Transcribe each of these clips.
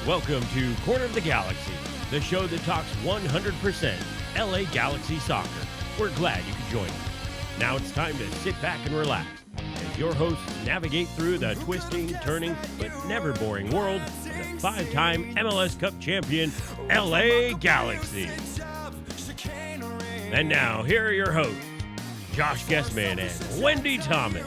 Welcome to Corner of the Galaxy, the show that talks 100% LA Galaxy soccer. We're glad you could join us. Now it's time to sit back and relax as your hosts navigate through the twisting, turning, but never boring world of the five-time MLS Cup champion LA Galaxy. And now, here are your hosts, Josh Guesman and Wendy Thomas.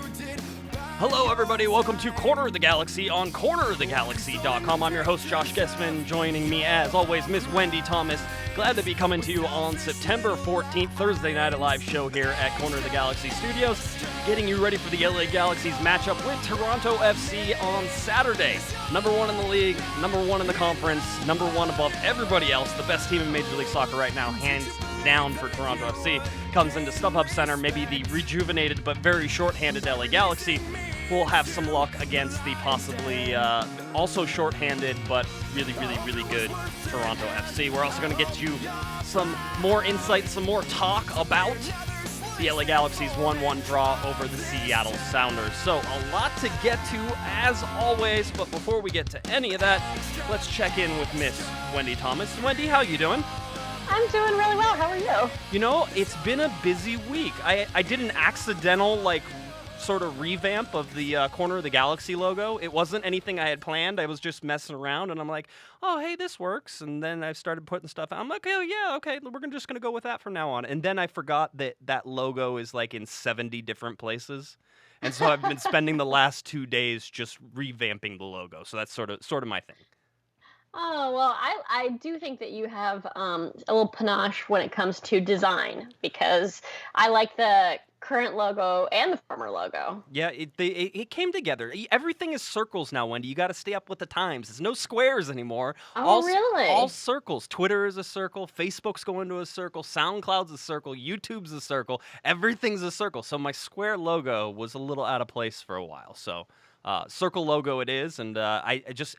Hello, everybody. Welcome to Corner of the Galaxy on cornerofthegalaxy.com. I'm your host, Josh Guesman. Joining me, as always, Miss Wendy Thomas. Glad to be coming to you on September 14th, Thursday night, a live show here at Corner of the Galaxy Studios, getting you ready for the LA Galaxy's matchup with Toronto FC on Saturday. Number one in the league, number one in the conference, number one above everybody else. The best team in Major League Soccer right now, hands down for Toronto FC, comes into StubHub Center. Maybe the rejuvenated but very shorthanded LA Galaxy will have some luck against the possibly also shorthanded but really good Toronto FC. We're also going to get you some more insight, some more talk about the LA Galaxy's 1-1 draw over the Seattle Sounders. So a lot to get to as always, but before we get to any of that, let's check in with Miss Wendy Thomas. Wendy, how you doing? I'm doing really well. How are you? You know, it's been a busy week. I did an accidental, sort of revamp of the Corner of the Galaxy logo. It wasn't anything I had planned. I was just messing around, and I'm like, oh, hey, this works. And then I started putting stuff out. I'm like, oh, yeah, okay, we're just going to go with that from now on. And then I forgot that that logo is, in 70 different places. And so I've been spending the last 2 days just revamping the logo. So that's sort of my thing. Oh, well, I do think that you have a little panache when it comes to design, because I like the current logo and the former logo. Yeah, it came together. Everything is circles now, Wendy. You got to stay up with the times. It's no squares anymore. Really? All circles. Twitter is a circle. Facebook's going to a circle. SoundCloud's a circle. YouTube's a circle. Everything's a circle. So my square logo was a little out of place for a while. So circle logo it is, and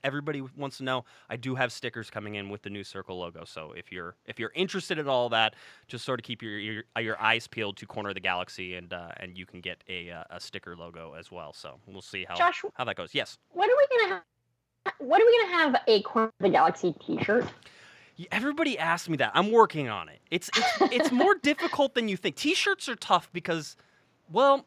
everybody wants to know, I do have stickers coming in with the new circle logo. So if you're interested in all that, just sort of keep your eyes peeled to Corner of the Galaxy, and you can get a sticker logo as well. So we'll see how that goes. Yes. When are we gonna have a Corner of the Galaxy T-shirt? Everybody asks me that. I'm working on it. It's more difficult than you think. T-shirts are tough because, well,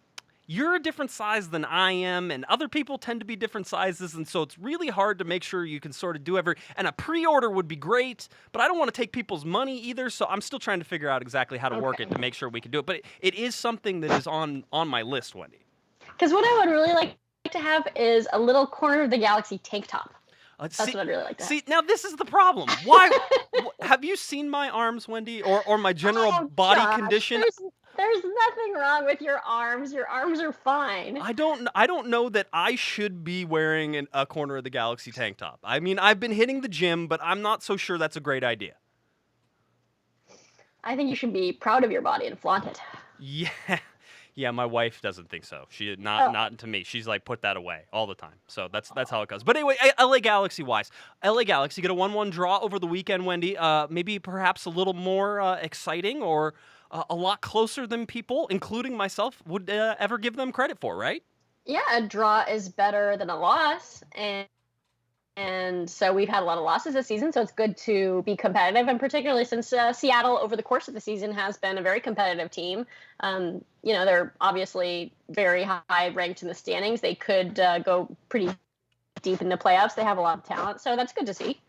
you're a different size than I am, and other people tend to be different sizes, and so it's really hard to make sure you can sort of do and a pre-order would be great, but I don't want to take people's money either, so I'm still trying to figure out exactly how to work it to make sure we can do it, but it is something that is on my list, Wendy. Because what I would really like to have is a little Corner of the Galaxy tank top. That's what I'd really like to have. See, now this is the problem. Why? Have you seen my arms, Wendy, or my general body condition? There's nothing wrong with your arms. Your arms are fine. I don't know that I should be wearing a Corner of the Galaxy tank top. I mean, I've been hitting the gym, but I'm not so sure that's a great idea. I think you should be proud of your body and flaunt it. Yeah, my wife doesn't think so. She not to me. She's like, put that away all the time. So that's how it goes. But anyway, LA Galaxy wise, LA Galaxy get a 1-1 draw over the weekend, Wendy. Maybe perhaps a little more exciting, or a lot closer than people, including myself, would ever give them credit for, right? Yeah, a draw is better than a loss, and so we've had a lot of losses this season, so it's good to be competitive, and particularly since Seattle, over the course of the season, has been a very competitive team. They're obviously very high ranked in the standings. They could go pretty deep in the playoffs. They have a lot of talent, so that's good to see.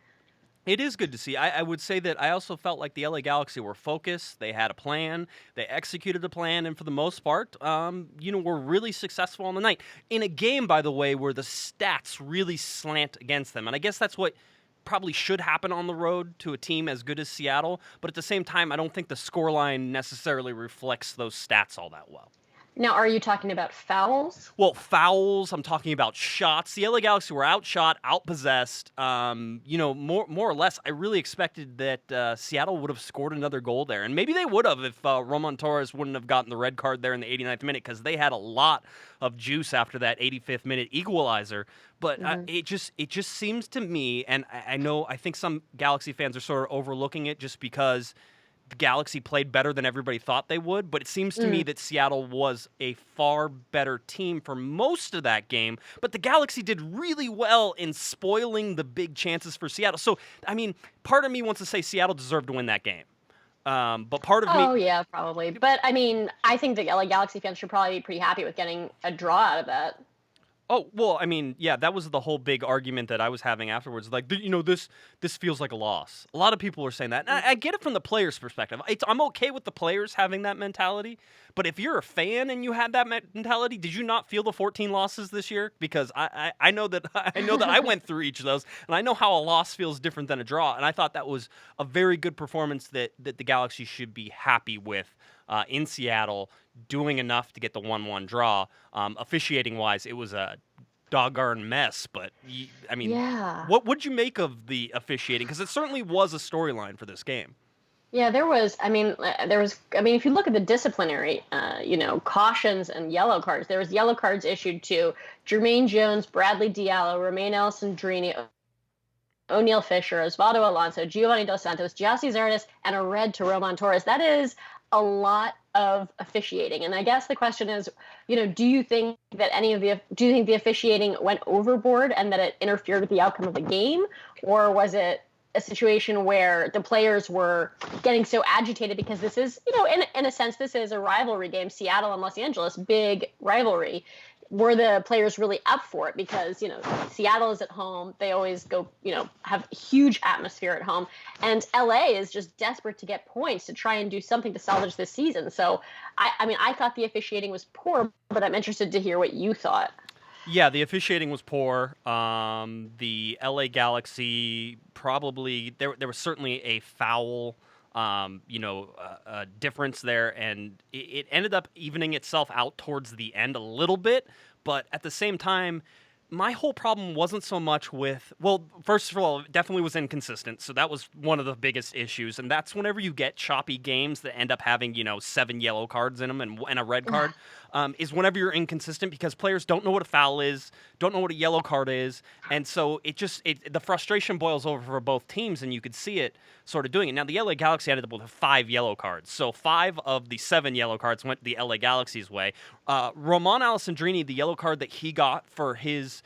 It is good to see. I would say that I also felt like the LA Galaxy were focused. They had a plan. They executed the plan, and for the most part, were really successful on the night. In a game, by the way, where the stats really slant against them. And I guess that's what probably should happen on the road to a team as good as Seattle. But at the same time, I don't think the scoreline necessarily reflects those stats all that well. Now, are you talking about fouls? Well, fouls, I'm talking about shots. The LA Galaxy were outshot, outpossessed. More or less, I really expected that Seattle would have scored another goal there. And maybe they would have if Roman Torres wouldn't have gotten the red card there in the 89th minute, because they had a lot of juice after that 85th minute equalizer. But it just seems to me, and I think some Galaxy fans are sort of overlooking it just because the Galaxy played better than everybody thought they would, but it seems to me that Seattle was a far better team for most of that game, but the Galaxy did really well in spoiling the big chances for Seattle. So, I mean, part of me wants to say Seattle deserved to win that game. But part of me... Oh, yeah, probably. But, I mean, I think the LA Galaxy fans should probably be pretty happy with getting a draw out of that. Oh, well, I mean, yeah, that was the whole big argument that I was having afterwards. Like, this feels like a loss. A lot of people are saying that. And I get it from the players' perspective. I'm okay with the players having that mentality. But if you're a fan and you had that mentality, did you not feel the 14 losses this year? Because I know that I went through each of those, and I know how a loss feels different than a draw. And I thought that was a very good performance that the Galaxy should be happy with in Seattle, doing enough to get the 1-1 draw. Officiating-wise, it was a doggone mess, but, I mean, what would you make of the officiating? Because it certainly was a storyline for this game. Yeah, if you look at the disciplinary, cautions and yellow cards, there was yellow cards issued to Jermaine Jones, Bradley Diallo, Romain Alessandrini, O'Neal Fisher, Osvaldo Alonso, Giovanni Dos Santos, Giassi Zardes, and a red to Roman Torres. That is a lot of officiating. And I guess the question is, do you think the officiating went overboard and that it interfered with the outcome of the game? Or was it a situation where the players were getting so agitated because this is, in a sense, this is a rivalry game, Seattle and Los Angeles, big rivalry. Were the players really up for it? Because, Seattle is at home. They always go, have huge atmosphere at home. And LA is just desperate to get points to try and do something to salvage this season. So, I thought the officiating was poor, but I'm interested to hear what you thought. Yeah, the officiating was poor. The LA Galaxy probably, there was certainly a foul difference there, and it ended up evening itself out towards the end a little bit, but at the same time, my whole problem wasn't so much with, well, first of all, it definitely was inconsistent, so that was one of the biggest issues, and that's whenever you get choppy games that end up having, 7 yellow cards in them and a red card, is whenever you're inconsistent because players don't know what a foul is, don't know what a yellow card is, and so the frustration boils over for both teams, and you could see it sort of doing it. Now, the LA Galaxy ended up with 5 yellow cards, so 5 of the 7 yellow cards went the LA Galaxy's way. Romain Alessandrini, the yellow card that he got for his,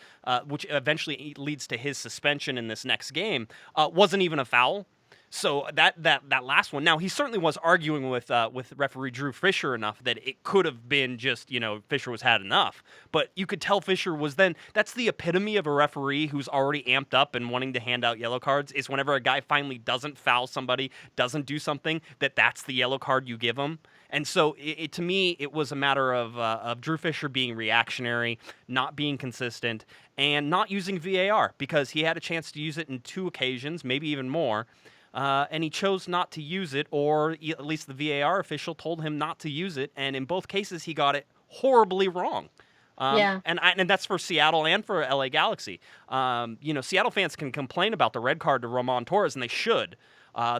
which eventually leads to his suspension in this next game, wasn't even a foul. So that last one. Now, he certainly was arguing with referee Drew Fisher enough that it could have been just, Fisher was had enough. But you could tell Fisher was then, that's the epitome of a referee who's already amped up and wanting to hand out yellow cards, is whenever a guy finally doesn't foul somebody, doesn't do something, that's the yellow card you give him. And so to me, it was a matter of Drew Fisher being reactionary, not being consistent, and not using VAR because he had a chance to use it in 2 occasions, maybe even more. And he chose not to use it, or at least the VAR official told him not to use it. And in both cases, he got it horribly wrong. And that's for Seattle and for LA Galaxy. Seattle fans can complain about the red card to Roman Torres, and they should.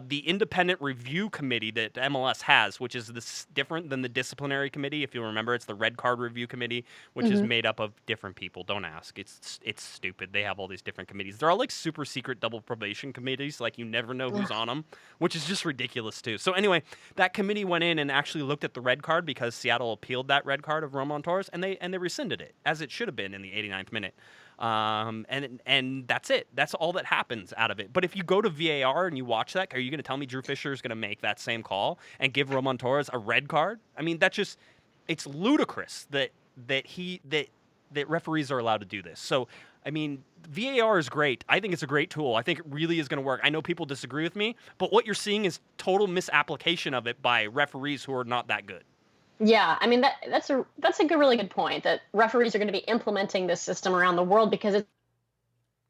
The independent review committee that MLS has, which is different than the disciplinary committee. If you remember, it's the red card review committee, which is made up of different people. Don't ask. It's stupid. They have all these different committees. They're all like super secret double probation committees. Like you never know who's on them, which is just ridiculous too. So anyway, that committee went in and actually looked at the red card because Seattle appealed that red card of Roman Torres, and they rescinded it as it should have been in the 89th minute. And that's it. That's all that happens out of it. But if you go to VAR and you watch that, are you going to tell me Drew Fisher is going to make that same call and give Roman Torres a red card? I mean, it's ludicrous that referees are allowed to do this. So, I mean, VAR is great. I think it's a great tool. I think it really is going to work. I know people disagree with me, but what you're seeing is total misapplication of it by referees who are not that good. Yeah, I mean that's a really good point that referees are going to be implementing this system around the world because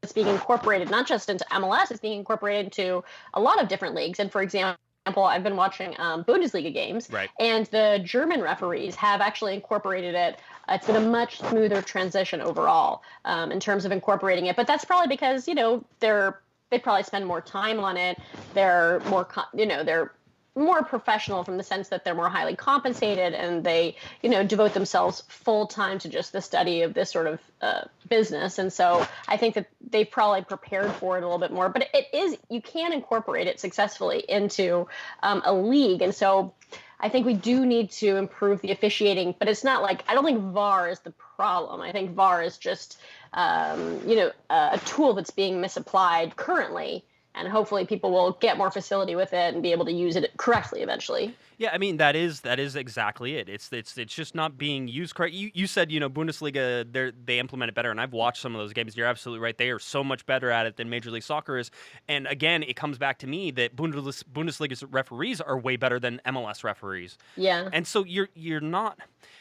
it's being incorporated not just into MLS, it's being incorporated into a lot of different leagues. And for example, I've been watching Bundesliga games, right, and the German referees have actually incorporated it. It's been a much smoother transition overall in terms of incorporating it. But that's probably because they probably spend more time on it. They're more more professional from the sense that they're more highly compensated and they, devote themselves full time to just the study of this sort of business. And so I think that they've probably prepared for it a little bit more. But you can incorporate it successfully into a league. And so I think we do need to improve the officiating, but it's not like, I don't think VAR is the problem. I think VAR is just, a tool that's being misapplied currently. And hopefully people will get more facility with it and be able to use it correctly eventually. Yeah, I mean, that is exactly it. It's just not being used correct. You said, Bundesliga, they implement it better, and I've watched some of those games. You're absolutely right. They are so much better at it than Major League Soccer is. And again, it comes back to me that Bundesliga's referees are way better than MLS referees. Yeah. And so you're not.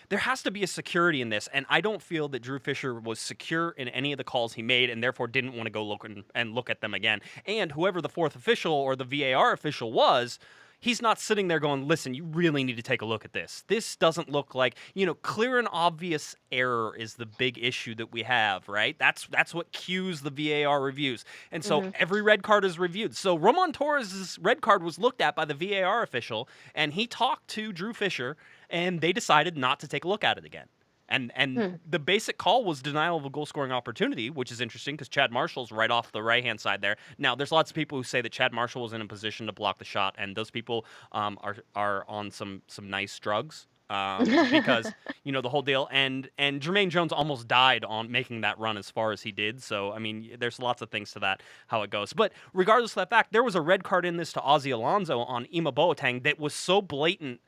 There has to be a security in this, and I don't feel that Drew Fisher was secure in any of the calls he made, and therefore didn't want to go look at them again. And whoever the fourth official or the VAR official was, he's not sitting there going, listen, you really need to take a look at this. This doesn't look like, clear and obvious error is the big issue that we have, right? That's what cues the VAR reviews. And so every red card is reviewed. So Roman Torres' red card was looked at by the VAR official, and he talked to Drew Fisher, and they decided not to take a look at it again. And the basic call was denial of a goal-scoring opportunity, which is interesting because Chad Marshall's right off the right-hand side there. Now, there's lots of people who say that Chad Marshall was in a position to block the shot, and those people are on some nice drugs because, the whole deal. And Jermaine Jones almost died on making that run as far as he did. So, I mean, there's lots of things to that, how it goes. But regardless of that fact, there was a red card in this to Ozzy Alonso on Ima Boateng that was so blatant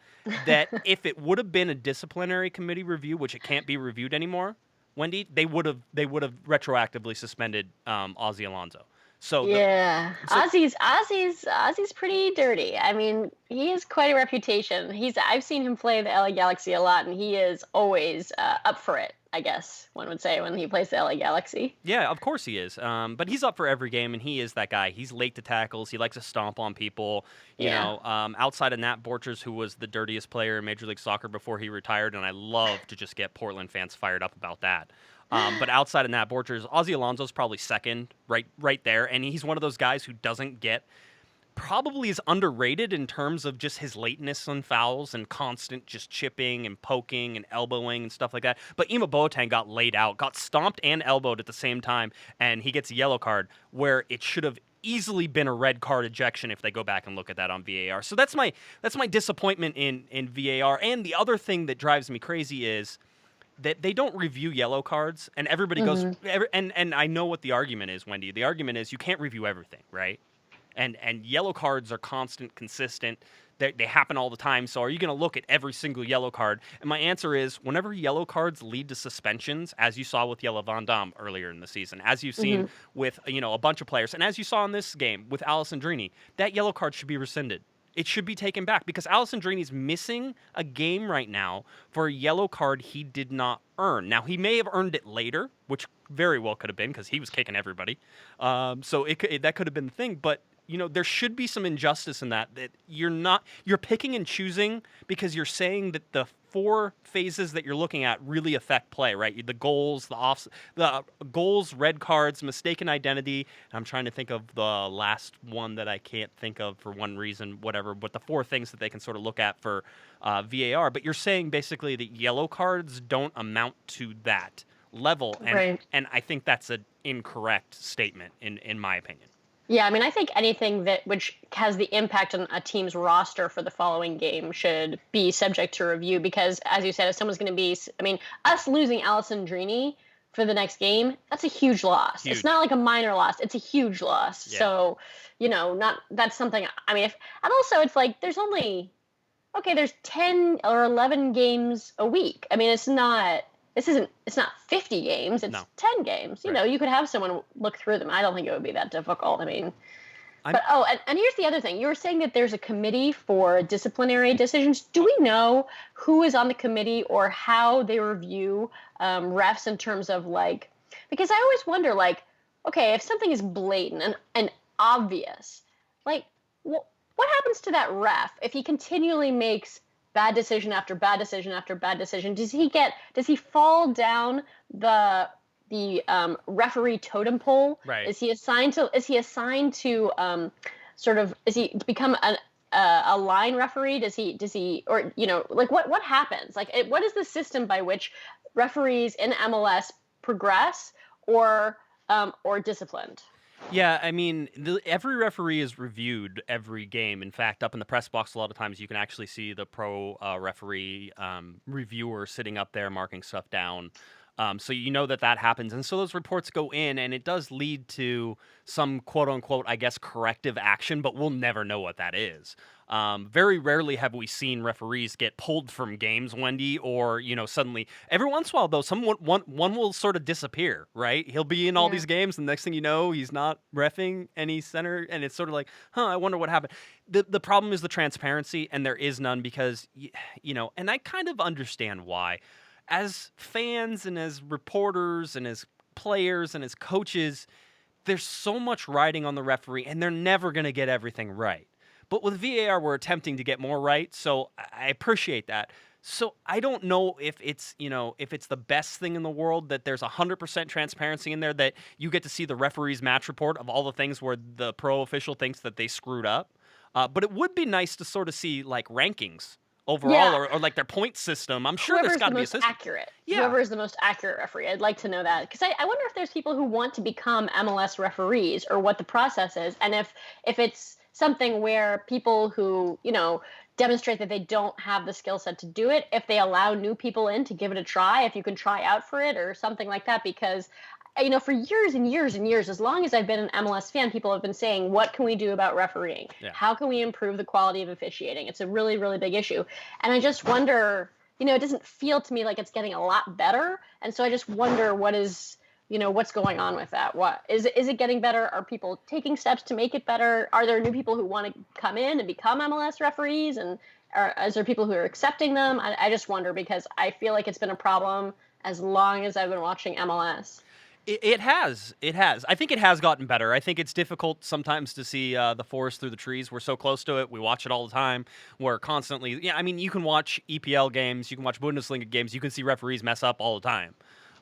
that if it would have been a disciplinary committee review, which it can't be reviewed anymore, Wendy, they would have retroactively suspended Ozzy Alonso. So Ozzy's pretty dirty. I mean, he has quite a reputation. I've seen him play the LA Galaxy a lot, and he is always up for it, I guess one would say, when he plays the LA Galaxy. Yeah, of course he is. But he's up for every game, and he is that guy. He's late to tackles. He likes to stomp on people. You know, outside of Nat Borchers, who was the dirtiest player in Major League Soccer before he retired, and I love to just get Portland fans fired up about that. But outside of Nat Borchers, Ozzy Alonso's probably second, right there, and he's one of those guys who doesn't get, probably is underrated in terms of just his lateness on fouls and constant just chipping and poking and elbowing and stuff like that. But Ima Boateng got laid out, got stomped and elbowed at the same time, and he gets a yellow card where it should have easily been a red card ejection if they go back and look at that on VAR. So that's my disappointment in VAR. And the other thing that drives me crazy is that they don't review yellow cards, and everybody goes, and I know what the argument is, Wendy. The argument is you can't review everything, right? And yellow cards are constant, consistent. They happen all the time. So are you going to look at every single yellow card? And my answer is, whenever yellow cards lead to suspensions, as you saw with Jelle Van Damme earlier in the season, as you've seen with a bunch of players, and as you saw in this game with Alessandrini, that yellow card should be rescinded. It should be taken back because Alessandrini's missing a game right now for a yellow card he did not earn. Now, he may have earned it later, which very well could have been because he was kicking everybody. So that could have been the thing. But, there should be some injustice in that you're picking and choosing because you're saying that the four phases that you're looking at really affect play, right? The goals, the goals, red cards, mistaken identity. I'm trying to think of the last one that I can't think of for one reason, whatever, but the four things that they can sort of look at for VAR. But you're saying basically that yellow cards don't amount to that level. And I think that's an incorrect statement in my opinion. Yeah, I mean, I think anything which has the impact on a team's roster for the following game should be subject to review because, as you said, if someone's going to be, I mean, us losing Alessandrini for the next game, that's a huge loss. Huge. It's not like a minor loss. It's a huge loss. Yeah. So, that's something, I mean, and also it's like there's 10 or 11 games a week. I mean, it's not 50 games, it's 10 games. You could have someone look through them. I don't think it would be that difficult. I mean, and here's the other thing. You were saying that there's a committee for disciplinary decisions. Do we know who is on the committee or how they review refs in terms of because I always wonder, okay, if something is blatant and obvious, what happens to that ref if he continually makes bad decision after bad decision after bad decision? Does he fall down the referee totem pole? Right. Is he assigned to become a line referee? Does he, or like what happens? Like, what is the system by which referees in MLS progress or disciplined? Yeah, I mean, every referee is reviewed every game. In fact, up in the press box, a lot of times you can actually see the pro referee reviewer sitting up there marking stuff down. So you know that happens. And so those reports go in, and it does lead to some quote-unquote, I guess, corrective action, but we'll never know what that is. Very rarely have we seen referees get pulled from games, Wendy, or, suddenly. Every once in a while, though, one will sort of disappear, right? He'll be in all these games, and the next thing you know, he's not reffing any center, and it's sort of like, I wonder what happened. The problem is the transparency, and there is none because, and I kind of understand why. As fans and as reporters and as players and as coaches, there's so much riding on the referee, and they're never going to get everything right. But with VAR, we're attempting to get more right, so I appreciate that. So I don't know if it's, if it's the best thing in the world that there's 100% transparency in there, that you get to see the referee's match report of all the things where the pro official thinks that they screwed up. But it would be nice to sort of see, like, rankings overall, or like their point system. I'm sure there's got to be a system. Accurate. Yeah. Whoever is the most accurate referee. I'd like to know that, because I wonder if there's people who want to become MLS referees, or what the process is, and if it's something where people who demonstrate that they don't have the skill set to do it, if they allow new people in to give it a try, if you can try out for it or something like that. Because for years and years and years, as long as I've been an MLS fan, people have been saying, what can we do about refereeing? Yeah. How can we improve the quality of officiating? It's a really, really big issue. And I just wonder, it doesn't feel to me like it's getting a lot better. And so I just wonder what's going on with that? What is it getting better? Are people taking steps to make it better? Are there new people who want to come in and become MLS referees? And is there people who are accepting them? I just wonder, because I feel like it's been a problem as long as I've been watching MLS. It has. I think it has gotten better. I think it's difficult sometimes to see the forest through the trees. We're so close to it. We watch it all the time. We're constantly... Yeah, I mean, you can watch EPL games. You can watch Bundesliga games. You can see referees mess up all the time.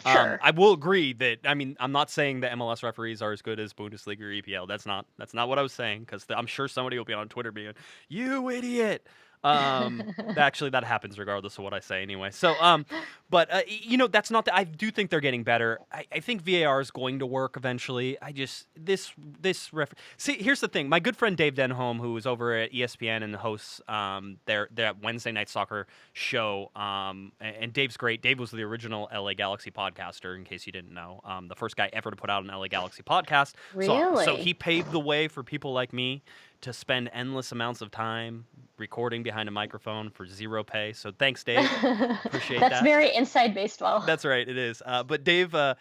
Sure. I will agree that, I'm not saying that MLS referees are as good as Bundesliga or EPL. That's not what I was saying, because I'm sure somebody will be on Twitter being, you idiot. Actually, that happens regardless of what I say anyway. So, but that's not that. I do think they're getting better. I think VAR is going to work eventually. See, here's the thing. My good friend Dave Denholm, who is over at ESPN and hosts their Wednesday Night Soccer show, and Dave's great. Dave was the original LA Galaxy podcaster, in case you didn't know. The first guy ever to put out an LA Galaxy podcast. Really? So he paved the way for people like me to spend endless amounts of time recording behind a microphone for zero pay. So thanks, Dave. Appreciate that. That's very inside baseball. That's right, it is. But Dave said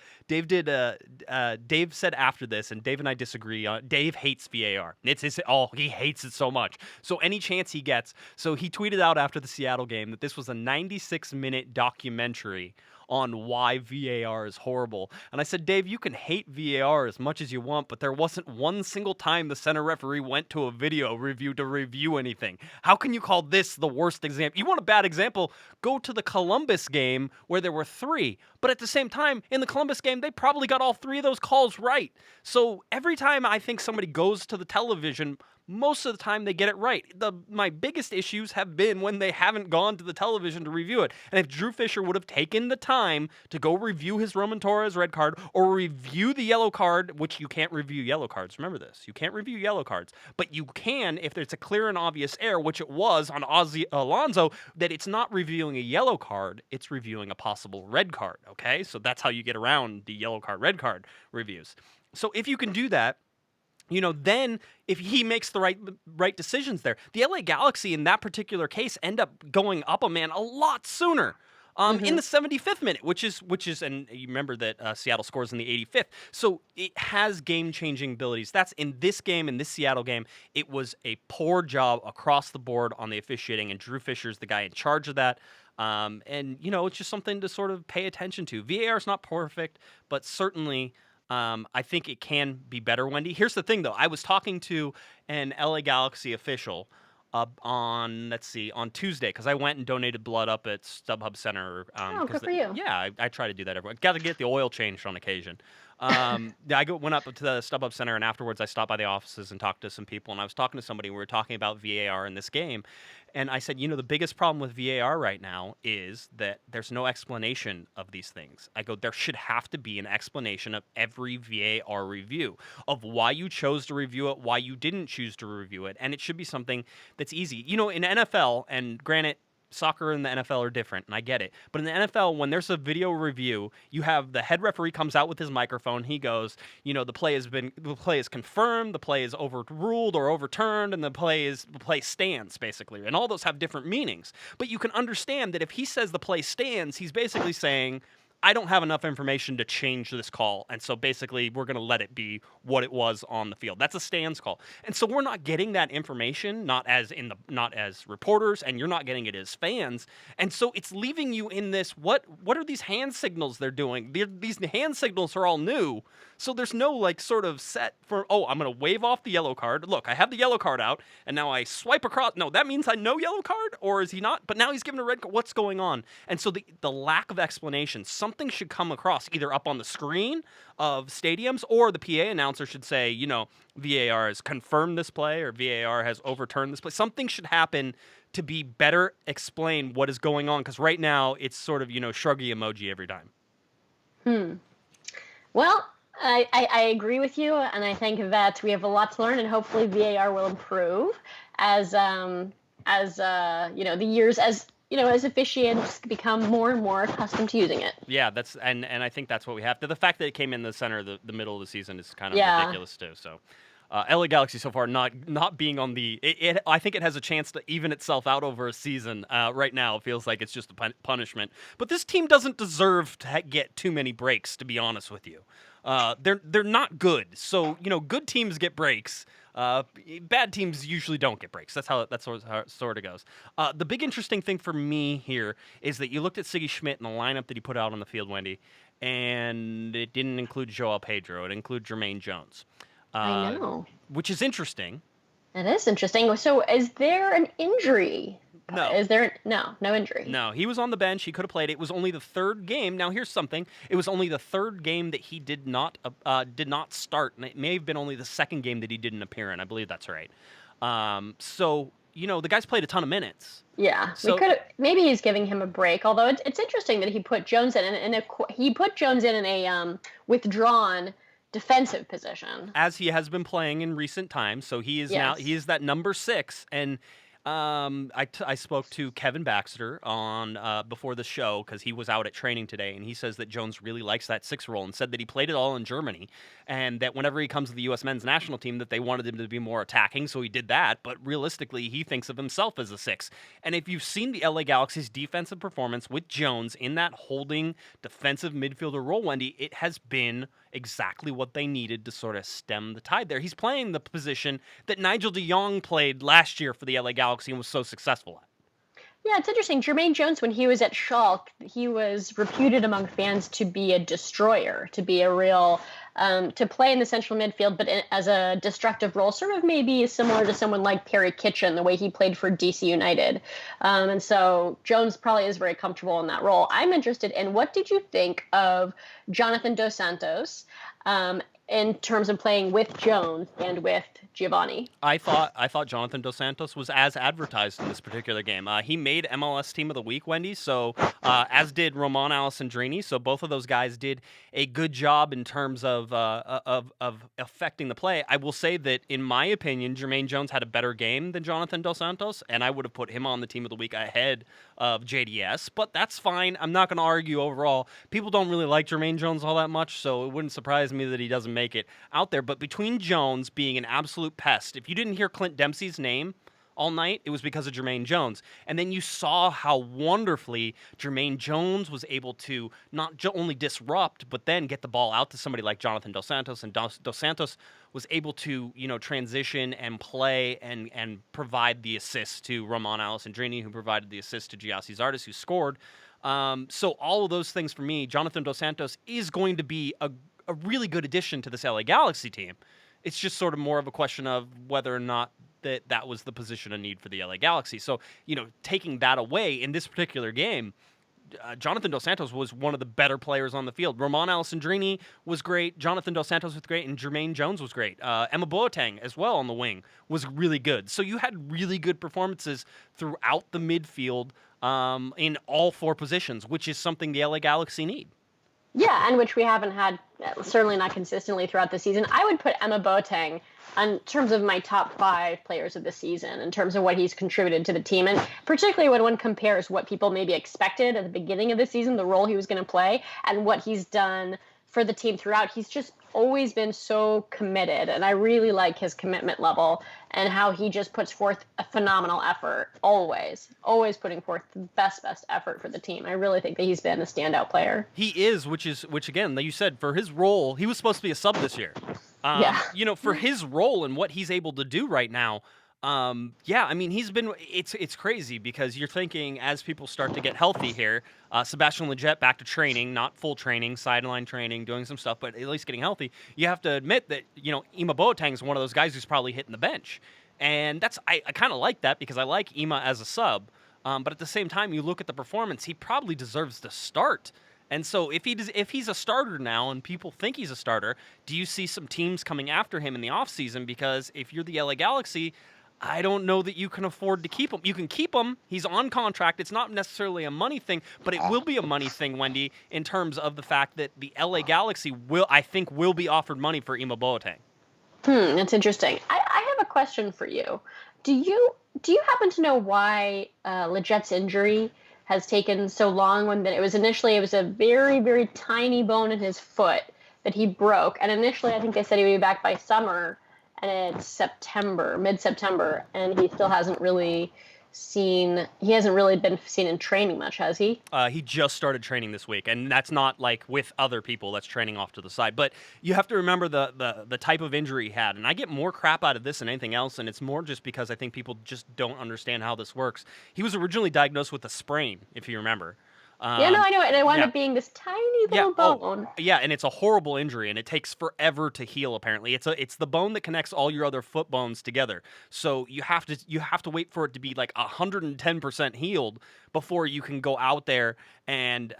after this, and Dave and I disagree. Dave hates VAR. He hates it so much. So any chance he gets, so he tweeted out after the Seattle game that this was a 96-minute documentary on why VAR is horrible. And I said, Dave, you can hate VAR as much as you want, but there wasn't one single time the center referee went to a video review to review anything. How can you call this the worst example? You want a bad example? Go to the Columbus game where there were 3. But at the same time, in the Columbus game, they probably got all 3 of those calls right. So every time I think somebody goes to the television, most of the time they get it right. My biggest issues have been when they haven't gone to the television to review it. And if Drew Fisher would have taken the time to go review his Roman Torres red card, or review the yellow card, which you can't review yellow cards. Remember this. You can't review yellow cards. But you can if there's a clear and obvious error, which it was on Alonso, that it's not reviewing a yellow card, it's reviewing a possible red card. Okay? So that's how you get around the yellow card, red card reviews. So if you can do that, then if he makes the right decisions there, the LA Galaxy in that particular case end up going up a man a lot sooner. In the 75th minute, which is, and you remember that Seattle scores in the 85th. So it has game-changing abilities. That's in this game, in this Seattle game. It was a poor job across the board on the officiating, and Drew Fisher's the guy in charge of that. And it's just something to sort of pay attention to. VAR is not perfect, but certainly I think it can be better, Wendy. Here's the thing, though. I was talking to an LA Galaxy official on Tuesday, because I went and donated blood up at StubHub Center. Good for you. Yeah, I try to do that every. Got to get the oil changed on occasion. Went up to the StubHub Center, and afterwards I stopped by the offices and talked to some people, and I was talking to somebody, and we were talking about VAR in this game, and I said, the biggest problem with VAR right now is that there's no explanation of these things. I go, there should have to be an explanation of every VAR review, of why you chose to review it, why you didn't choose to review it, and it should be something that's easy. In NFL, and granted, soccer and the NFL are different, and I get it. But in the NFL, when there's a video review, you have the head referee comes out with his microphone. He goes, the play is confirmed, the play is overruled or overturned, and the play stands, basically. And all those have different meanings. But you can understand that if he says the play stands, he's basically saying, I don't have enough information to change this call, and so basically we're going to let it be what it was on the field. That's a stands call, and so we're not getting that information, not as reporters, and you're not getting it as fans, and so it's leaving you in this. What are these hand signals they're doing? These hand signals are all new, so there's no sort of set for. Oh, I'm going to wave off the yellow card. Look, I have the yellow card out, and now I swipe across. No, that means I know yellow card, or is he not? But now he's given a red card. What's going on? And so the lack of explanation. Something should come across either up on the screen of stadiums, or the PA announcer should say, VAR has confirmed this play, or VAR has overturned this play. Something should happen to be better explain what is going on, because right now it's sort of, shruggy emoji every time. Well, I agree with you, and I think that we have a lot to learn, and hopefully VAR will improve as the years as officiants become more and more accustomed to using it. Yeah, that's and I think that's what we have. The fact that it came in the center of the middle of the season is kind of ridiculous too. So, LA Galaxy so far not being on the. I think it has a chance to even itself out over a season. Right now, it feels like it's just a punishment. But this team doesn't deserve to get too many breaks. To be honest with you, they're not good. So good teams get breaks. Bad teams usually don't get breaks. That's how it sort of goes. The big interesting thing for me here is that you looked at Siggy Schmidt and the lineup that he put out on the field, Wendy, and it didn't include Joel Pedro. It included Jermaine Jones. I know. Which is interesting. It is interesting. So is there an injury? No. Is there no injury? No, he was on the bench. He could have played. It was only the third game. Now here's something. It was only the third game that he did not start, and it may have been only the second game that he didn't appear in. I believe that's right. So the guy's played a ton of minutes. Yeah, so, maybe he's giving him a break. Although it's interesting that he put Jones in a withdrawn defensive position, as he has been playing in recent times. So he is now that number 6, and I spoke to Kevin Baxter on before the show because he was out at training today, and he says that Jones really likes that 6 role and said that he played it all in Germany, and that whenever he comes to the U.S. men's national team that they wanted him to be more attacking, so he did that, but realistically he thinks of himself as a 6. And if you've seen the LA Galaxy's defensive performance with Jones in that holding defensive midfielder role, Wendy, it has been exactly what they needed to sort of stem the tide there. He's playing the position that Nigel de Jong played last year for the LA Galaxy and was so successful at. Yeah, it's interesting. Jermaine Jones, when he was at Schalke, he was reputed among fans to be a destroyer, to be a real, to play in the central midfield, but as a destructive role, sort of maybe similar to someone like Perry Kitchen, the way he played for DC United. And so Jones probably is very comfortable in that role. I'm interested in, what did you think of Jonathan Dos Santos in terms of playing with Jones and with Giovanni? I thought Jonathan Dos Santos was as advertised in this particular game. He made MLS Team of the Week, Wendy, so as did Roman Alessandrini. So both of those guys did a good job in terms of affecting the play. I will say that, in my opinion, Jermaine Jones had a better game than Jonathan Dos Santos, and I would have put him on the Team of the Week ahead of JDS, but that's fine. I'm not going to argue overall. People don't really like Jermaine Jones all that much, so it wouldn't surprise me that he doesn't make it out there. But between Jones being an absolute pest, if you didn't hear Clint Dempsey's name all night, it was because of Jermaine Jones. And then you saw how wonderfully Jermaine Jones was able to not only disrupt, but then get the ball out to somebody like Jonathan Dos Santos, and Dos Santos was able to, transition and play and provide the assist to Roman Alessandrini, who provided the assist to Giassi Zardes, who scored. So all of those things for me, Jonathan Dos Santos is going to be a really good addition to this LA Galaxy team. It's just sort of more of a question of whether or not that was the position of need for the LA Galaxy. So, taking that away in this particular game, Jonathan Dos Santos was one of the better players on the field. Roman Alessandrini was great. Jonathan Dos Santos was great, and Jermaine Jones was great. Emma Boateng as well on the wing was really good. So you had really good performances throughout the midfield in all four positions, which is something the LA Galaxy need. Yeah, and which we haven't had, certainly not consistently throughout the season. I would put Emma Boateng in terms of my top 5 players of the season, in terms of what he's contributed to the team. And particularly when one compares what people maybe expected at the beginning of the season, the role he was going to play, and what he's done for the team throughout. He's just always been so committed, and I really like his commitment level and how he just puts forth a phenomenal effort, always putting forth the best effort for the team. I really think that he's been a standout player. He is, which again, like you said, for his role, he was supposed to be a sub this year. For his role and what he's able to do right now, he's been, it's crazy because you're thinking as people start to get healthy here, Sebastian Lletget back to training, not full training, sideline training, doing some stuff, but at least getting healthy. You have to admit that, Ima Boateng is one of those guys who's probably hitting the bench. And I kind of like that because I like Ima as a sub. But at the same time, you look at the performance, he probably deserves to start. And so if he's a starter now and people think he's a starter, do you see some teams coming after him in the offseason? Because if you're the LA Galaxy, I don't know that you can afford to keep him. You can keep him. He's on contract. It's not necessarily a money thing, but it will be a money thing, Wendy, in terms of the fact that the LA Galaxy will be offered money for Ima Boateng. That's interesting. I have a question for you. Do you happen to know why Lletget's injury has taken so long? When it was a very, very tiny bone in his foot that he broke. And initially, I think they said he would be back by summer. And it's mid-September, and he still hasn't really been seen in training much, has he? He just started training this week, and that's not like with other people. That's training off to the side. But you have to remember the type of injury he had, and I get more crap out of this than anything else, and it's more just because I think people just don't understand how this works. He was originally diagnosed with a sprain, if you remember. I know it, and it wound up being this tiny little bone. And it's a horrible injury, and it takes forever to heal. Apparently, it's the bone that connects all your other foot bones together. So you have to wait for it to be like 110% healed before you can go out there and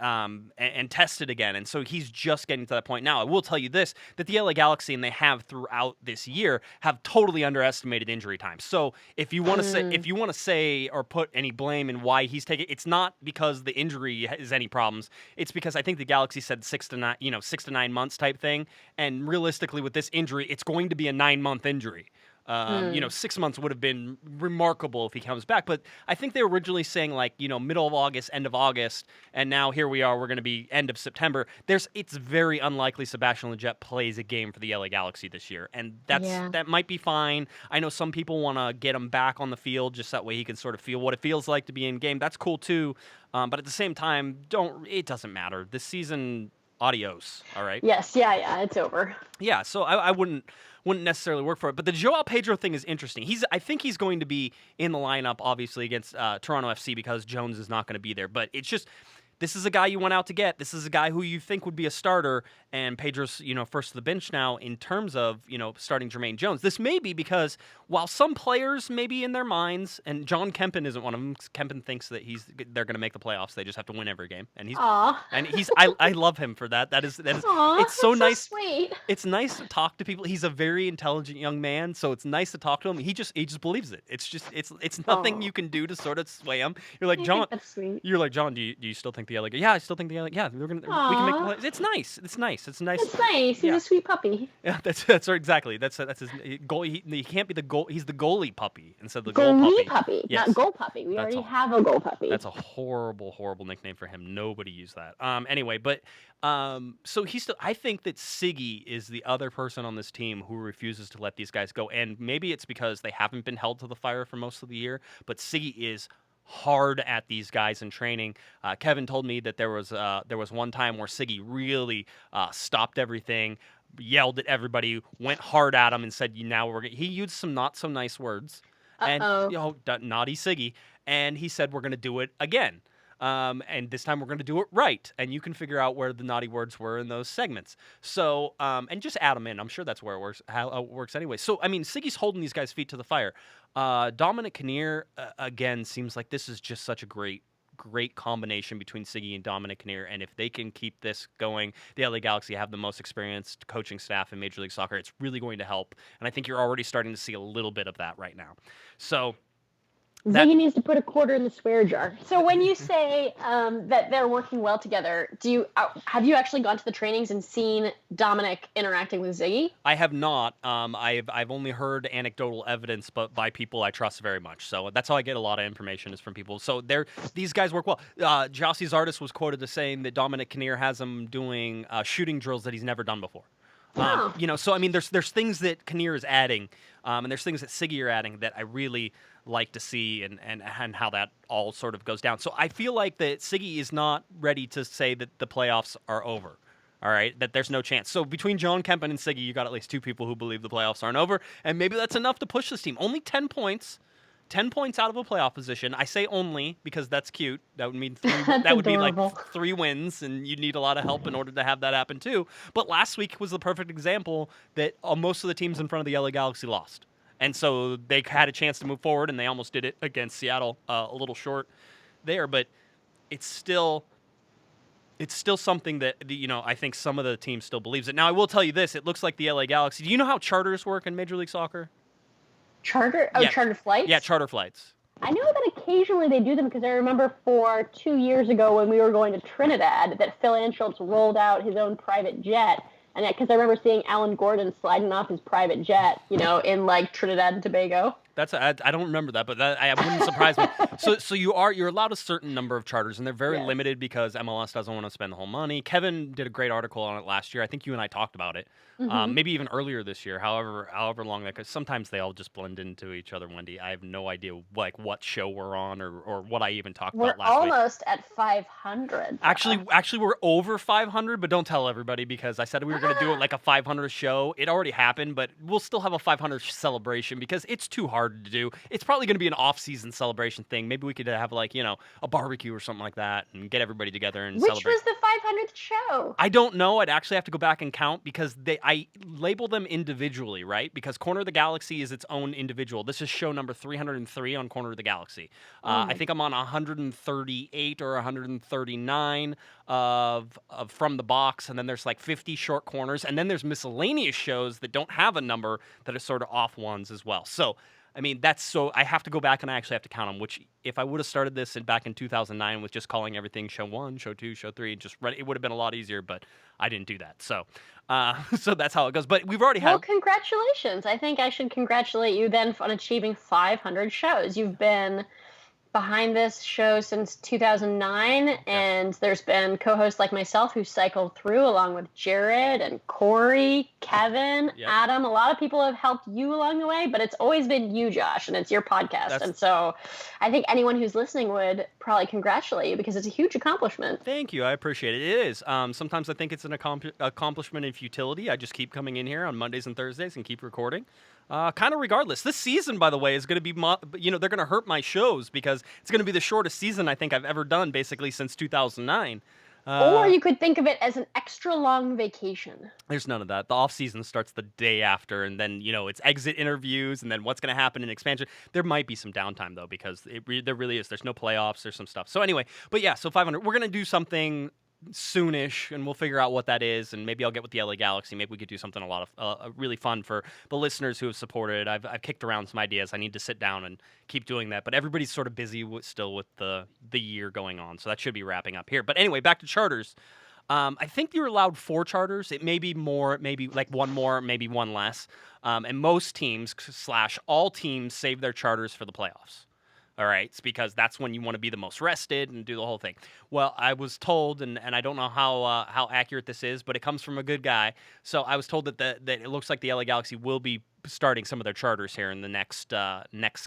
test it again. And so he's just getting to that point now. I will tell you this: that the LA Galaxy, and they have throughout this year, have totally underestimated injury time. So if you want to say or put any blame in why he's taking, it's not because the injury is any problems. It's because I think the Galaxy said 6 to 9 months type thing, and realistically with this injury, it's going to be a 9-month injury. 6 months would have been remarkable if he comes back. But I think they were originally saying middle of August, end of August, and now here we are. We're going to be end of September. It's very unlikely Sebastian Lletget plays a game for the LA Galaxy this year, and that might be fine. I know some people want to get him back on the field just that way he can sort of feel what it feels like to be in game. That's cool too. But at the same time, it doesn't matter. This season, adios. All right. Yes. Yeah. It's over. Yeah. So I wouldn't necessarily work for it. But the Joao Pedro thing is interesting. I think he's going to be in the lineup, obviously, against Toronto FC because Jones is not going to be there. But it's just, this is a guy you went out to get. This is a guy who you think would be a starter, and Pedro's, first to the bench now in terms of, starting Jermaine Jones. This may be because while some players may be in their minds, and John Kempen isn't one of them, Kempen thinks that they're going to make the playoffs. They just have to win every game. And I love him for that. That is it's so nice. Sweet. It's nice to talk to people. He's a very intelligent young man, so it's nice to talk to him. He just believes it. It's just it's nothing you can do to sort of sway him. You're like, John. That's sweet. You're like, John, do you still think the LA? Yeah, I still think the LA. Yeah, we can make the playoffs. It's nice. It's nice. It's nice. He's a sweet puppy. Yeah, that's right, exactly. That's his goal. He can't be the goal. He's the goalie puppy instead of the goal puppy. Yes. Not goal puppy. We already have a goal puppy. That's a horrible nickname for him. Nobody used that. Anyway, but so he's still. I think that Siggy is the other person on this team who refuses to let these guys go, and maybe it's because they haven't been held to the fire for most of the year. But Siggy is hard at these guys in training. Kevin told me that there was one time where Siggy really stopped everything, yelled at everybody, went hard at him, and said, he used some not so nice words. And naughty Siggy, and he said, we're going to do it again. And this time we're going to do it right. And you can figure out where the naughty words were in those segments. So, and just add them in. I'm sure that's where it works, how it works anyway. So, I mean, Siggy's holding these guys' feet to the fire. Dominic Kinnear, again, seems like this is just such a great great combination between Siggy and Dominic Kinnear, and if they can keep this going, the LA Galaxy have the most experienced coaching staff in Major League Soccer. It's really going to help, and I think you're already starting to see a little bit of that right now. So Ziggy needs to put a quarter in the swear jar. So when you say that they're working well together, have you actually gone to the trainings and seen Dominic interacting with Ziggy? I have not. I've only heard anecdotal evidence, but by people I trust very much. So that's how I get a lot of information is from people. So these guys work well. Jossie Zardes was quoted as saying that Dominic Kinnear has him doing shooting drills that he's never done before. So I mean, there's things that Kinnear is adding, and there's things that Siggy are adding that I really like to see, and how that all sort of goes down. So I feel like that Siggy is not ready to say that the playoffs are over. All right, that there's no chance. So between John Kempen and Siggy, you got at least two people who believe the playoffs aren't over, and maybe that's enough to push this team. Only 10 points. 10 points out of a playoff position. I say only because that's cute. That would mean that would be like 3 wins, and you'd need a lot of help in order to have that happen too. But last week was the perfect example that most of the teams in front of the LA Galaxy lost. And so they had a chance to move forward, and they almost did it against Seattle, a little short there. But it's still something that I think some of the teams still believes it. Now, I will tell you this: it looks like the LA Galaxy. Do you know how charters work in Major League Soccer? Charter? Oh, yeah. Charter flights? Yeah, charter flights. I know that occasionally they do them because I remember for 2 years ago when we were going to Trinidad that Phil Anschultz rolled out his own private jet. And because I remember seeing Alan Gordon sliding off his private jet, in like Trinidad and Tobago. I don't remember that, but I wouldn't surprise me. So you're allowed a certain number of charters, and they're very limited because MLS doesn't want to spend the whole money. Kevin did a great article on it last year. I think you and I talked about it, maybe even earlier this year. However long that, because sometimes they all just blend into each other. Wendy, I have no idea what show we're on or what I even talked about last week. We're almost at 500. Actually, we're over 500, but don't tell everybody because I said we were going to do it like a 500 show. It already happened, but we'll still have a 500 celebration because it's too hard to do. It's probably going to be an off-season celebration thing. Maybe we could have a barbecue or something like that and get everybody together and celebrate. Which was the 500th show? I don't know. I'd actually have to go back and count because I label them individually, right? Because Corner of the Galaxy is its own individual. This is show number 303 on Corner of the Galaxy. I think I'm on 138 or 139 of From the Box, and then there's like 50 short corners, and then there's miscellaneous shows that don't have a number that are sort of off ones as well. So I mean, I have to go back and I actually have to count them, which if I would have started this back in 2009 with just calling everything show 1, show 2, show 3, it would have been a lot easier, but I didn't do that. So so that's how it goes. But we've already had... Well, congratulations. I think I should congratulate you then on achieving 500 shows. You've been behind this show since 2009, and there's been co-hosts like myself who cycled through along with Jared and Corey, Kevin, Adam. A lot of people have helped you along the way, but it's always been you, Josh, and it's your podcast. And so I think anyone who's listening would probably congratulate you because it's a huge accomplishment. Thank you. I appreciate it. It is. Sometimes I think it's an accomplishment in futility. I just keep coming in here on Mondays and Thursdays and keep recording. Kind of regardless. This season, by the way, is going to be, they're going to hurt my shows because it's going to be the shortest season I think I've ever done, basically since 2009. Or you could think of it as an extra long vacation. There's none of that. The off season starts the day after, and then it's exit interviews, and then what's going to happen in expansion. There might be some downtime though, because there really is. There's no playoffs. There's some stuff. So anyway, but yeah, so 500. We're going to do something soonish, and we'll figure out what that is, and maybe I'll get with the LA Galaxy. Maybe we could do something a lot of really fun for the listeners who have supported. I've kicked around some ideas. I need to sit down and keep doing that, but everybody's sort of busy still with the year going on, so that should be wrapping up here. But anyway, back to charters. I think you're allowed 4 charters. It may be more, maybe like one more, maybe one less. And most teams / all teams save their charters for the playoffs. All right, it's because that's when you want to be the most rested and do the whole thing. Well, I was told, and I don't know how accurate this is, but it comes from a good guy. So I was told that it looks like the LA Galaxy will be starting some of their charters here in the next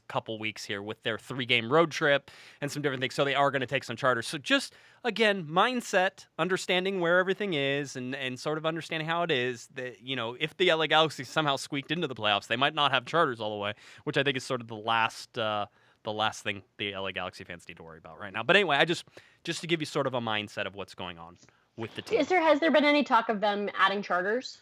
couple weeks here with their 3-game road trip and some different things. So they are going to take some charters. So just, again, mindset, understanding where everything is and sort of understanding how it is that, if the LA Galaxy somehow squeaked into the playoffs, they might not have charters all the way, which I think is sort of the last thing the LA Galaxy fans need to worry about right now. But anyway, just to give you sort of a mindset of what's going on with the team. Has there been any talk of them adding charters?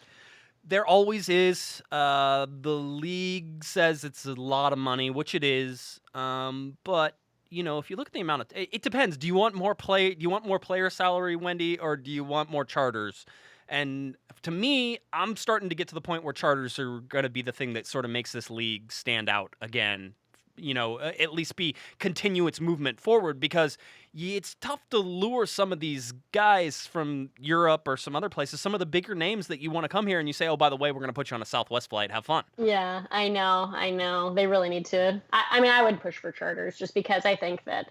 There always is. The league says it's a lot of money, which it is. But if you look at the amount of, it depends. Do you want more player salary, Wendy, or do you want more charters? And to me, I'm starting to get to the point where charters are going to be the thing that sort of makes this league stand out again. At least continue its movement forward, because it's tough to lure some of these guys from Europe or some other places, some of the bigger names that you want to come here, and you say, oh, by the way, we're going to put you on a Southwest flight. Have fun. Yeah, I know. They really need to. I mean, I would push for charters just because I think that,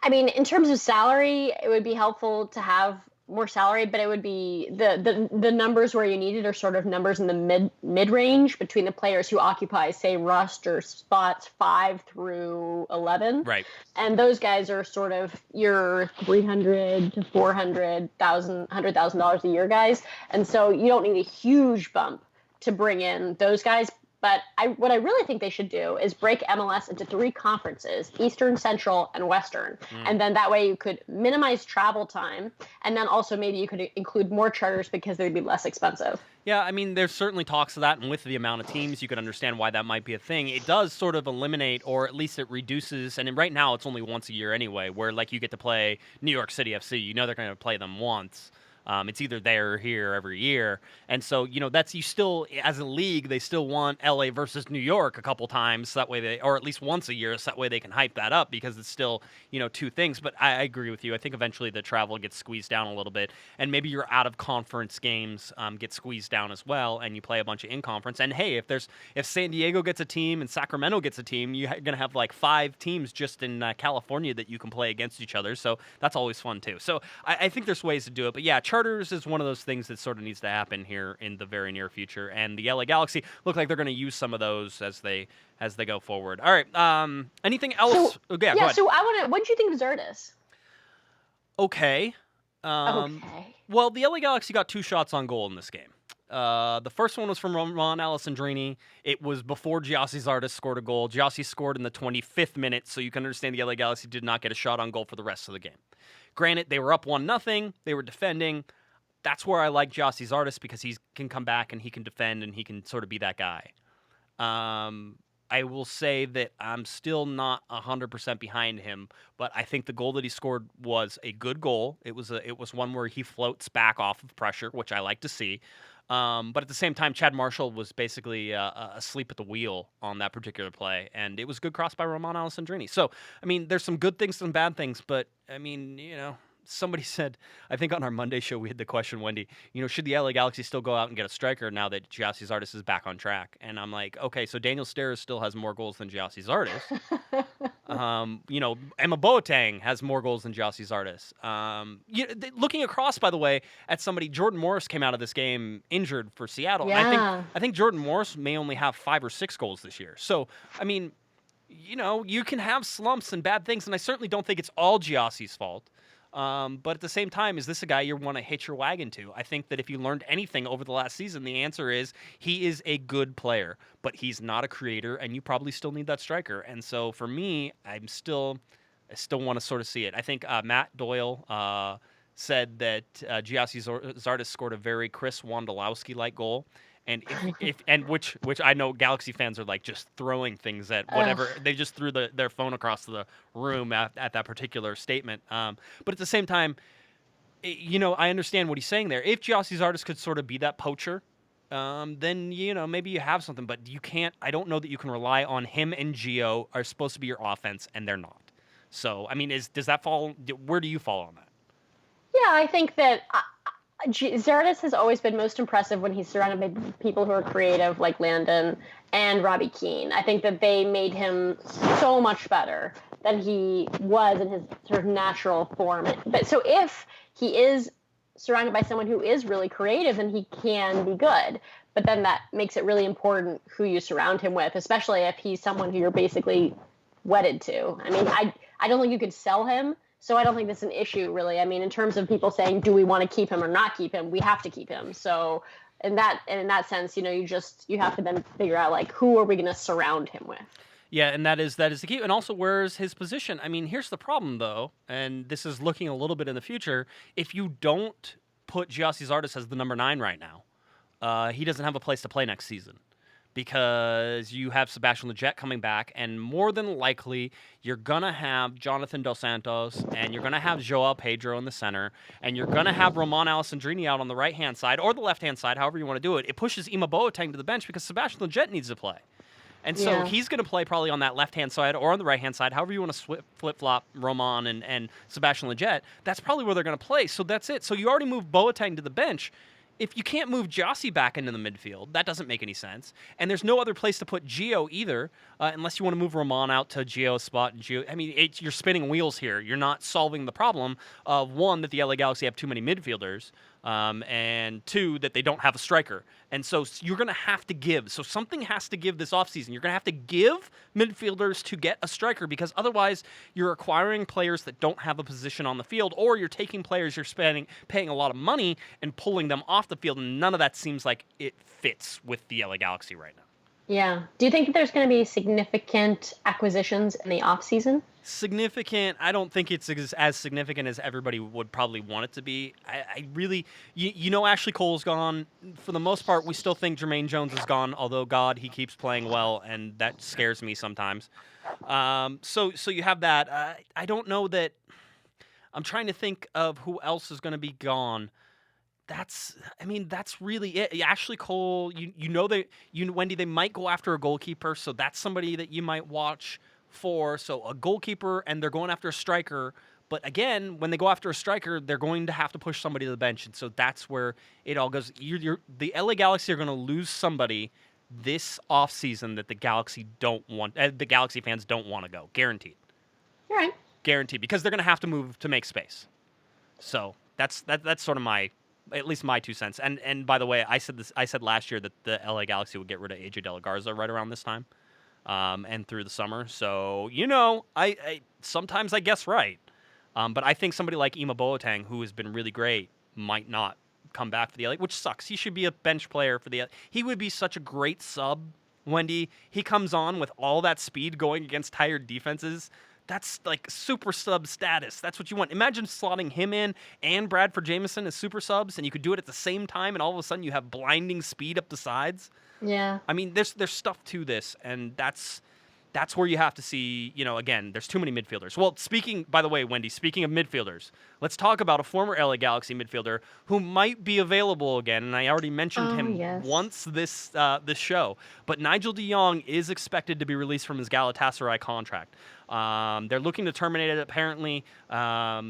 I mean, in terms of salary, it would be helpful to have more salary, but it would be the numbers where you need it are sort of numbers in the mid range between the players who occupy, say, roster spots 5 through 11. Right. And those guys are sort of your $300,000 to $100,000 a year guys. And so you don't need a huge bump to bring in those guys. But what I really think they should do is break MLS into 3 conferences, Eastern, Central, and Western. And then that way you could minimize travel time. And then also maybe you could include more charters because they'd be less expensive. Yeah, I mean, there's certainly talks of that. And with the amount of teams, you could understand why that might be a thing. It does sort of eliminate, or at least it reduces. And right now it's only once a year anyway, where like you get to play New York City FC. They're going to play them once. It's either there or here every year. And so, that's, you still, as a league, they still want LA versus New York a couple times. So that way or at least once a year, so that way they can hype that up, because it's still, 2 things. But I agree with you. I think eventually the travel gets squeezed down a little bit. And maybe your out of conference games get squeezed down as well. And you play a bunch of in conference. And hey, if San Diego gets a team and Sacramento gets a team, you're going to have like 5 teams just in California that you can play against each other. So that's always fun too. So I think there's ways to do it. But yeah, charters is one of those things that sort of needs to happen here in the very near future, and the LA Galaxy look like they're going to use some of those as they go forward. All right, anything else? So, go so ahead. what do you think of Zardis? Okay. Well, the LA Galaxy got 2 shots on goal in this game. The first one was from Ron Alessandrini. It was before Giassi Zardes scored a goal. Giassi scored in the 25th minute, so you can understand the LA Galaxy did not get a shot on goal for the rest of the game. Granted, they were up 1-0. They were defending. That's where I like Giassi Zardes, because he can come back and he can defend and he can sort of be that guy. I will say that I'm still not 100% behind him, but I think the goal that he scored was a good goal. It was one where he floats back off of pressure, which I like to see. But at the same time, Chad Marshall was basically asleep at the wheel on that particular play, and it was good cross by Roman Alessandrini. So, I mean, there's some good things, some bad things, but, I mean, somebody said, I think on our Monday show, we had the question, Wendy, should the LA Galaxy still go out and get a striker now that Giassi Zardes is back on track? And I'm like, okay, so Daniel Steres still has more goals than Giassi Zardes. Emma Boateng has more goals than Giassi Zardes. Looking across, by the way, at somebody, Jordan Morris came out of this game injured for Seattle. Yeah. And I think Jordan Morris may only have 5 or 6 goals this year. So, I mean, you can have slumps and bad things, and I certainly don't think it's all Giassi's fault. But at the same time, is this a guy you want to hitch your wagon to? I think that if you learned anything over the last season, the answer is he is a good player, but he's not a creator, and you probably still need that striker. And so for me, I still want to sort of see it. I think Matt Doyle said that Giassi Zardes scored a very Chris Wondolowski-like goal. And which I know Galaxy fans are like just throwing things at whatever. They just threw their phone across the room at that particular statement. But at the same time, I understand what he's saying there. If Giassi Zardes could sort of be that poacher, then maybe you have something. But you can't. I don't know that you can rely on him and Gio are supposed to be your offense, and they're not. So I mean, does that fall? Where do you fall on that? Yeah, I think that. Zardes has always been most impressive when he's surrounded by people who are creative, like Landon and Robbie Keane. I think that they made him so much better than he was in his sort of natural form. But so if he is surrounded by someone who is really creative, then he can be good. But then that makes it really important who you surround him with, especially if he's someone who you're basically wedded to. I mean, I don't think you could sell him. So I don't think that's an issue, really. I mean, in terms of people saying, do we want to keep him or not keep him? We have to keep him. So in that sense, you have to then figure out, like, who are we going to surround him with? Yeah, and that is the key. And also, where is his position? I mean, here's the problem, though, and this is looking a little bit in the future. If you don't put Giassi Zardes as the number 9 right now, he doesn't have a place to play next season. because you have Sebastian Lletget coming back, and more than likely you're going to have Jonathan Dos Santos, and you're going to have Joao Pedro in the center, and you're going to have Roman Alessandrini out on the right-hand side, or the left-hand side, however you want to do it. It pushes Ima Boateng to the bench because Sebastian Lletget needs to play. And so he's going to play probably on that left-hand side or on the right-hand side, however you want to flip-flop Roman and Sebastian Lletget. That's probably where they're going to play, so that's it. So you already moved Boateng to the bench. If you can't move Jossie back into the midfield, that doesn't make any sense. And there's no other place to put Gio either, unless you want to move Roman out to Gio's spot. And Gio, I mean, you're spinning wheels here. You're not solving the problem of, one, that the LA Galaxy have too many midfielders, and two, that they don't have a striker. And so you're going to have to give. So something has to give this offseason. You're going to have to give midfielders to get a striker, because otherwise you're acquiring players that don't have a position on the field, or you're taking players you're paying a lot of money and pulling them off the field, and none of that seems like it fits with the LA Galaxy right now. Yeah. Do you think that there's going to be significant acquisitions in the offseason? Significant. I don't think it's as significant as everybody would probably want it to be. I really, Ashley Cole's gone. For the most part, we still think Jermaine Jones is gone, although, God, he keeps playing well, and that scares me sometimes. So you have that. I don't know that. I'm trying to think of who else is going to be gone. That's really it. Ashley Cole, Wendy, they might go after a goalkeeper, so that's somebody that you might watch for. So a goalkeeper, and they're going after a striker. But again, when they go after a striker, they're going to have to push somebody to the bench, and so that's where it all goes. The LA Galaxy are going to lose somebody this offseason that the Galaxy the Galaxy fans don't want to go. Guaranteed. All right. Guaranteed, because they're going to have to move to make space. So that's sort of at least my 2 cents. And by the way, I said last year that the LA Galaxy would get rid of AJ De La Garza right around this time, and through the summer. So I sometimes I guess right, but I think somebody like Ima Boateng, who has been really great, might not come back for the LA, which sucks. He should be a bench player for the LA. He would be such a great sub, Wendy. He comes on with all that speed going against tired defenses. That's like super sub status. That's what you want. Imagine slotting him in and Bradford Jamieson as super subs, and you could do it at the same time, and all of a sudden you have blinding speed up the sides. Yeah. I mean, there's stuff to this, and that's where you have to see, again, there's too many midfielders. Well, by the way, Wendy, speaking of midfielders, let's talk about a former LA Galaxy midfielder who might be available again, and I already mentioned him once this show. But Nigel de Jong is expected to be released from his Galatasaray contract. They're looking to terminate it, apparently.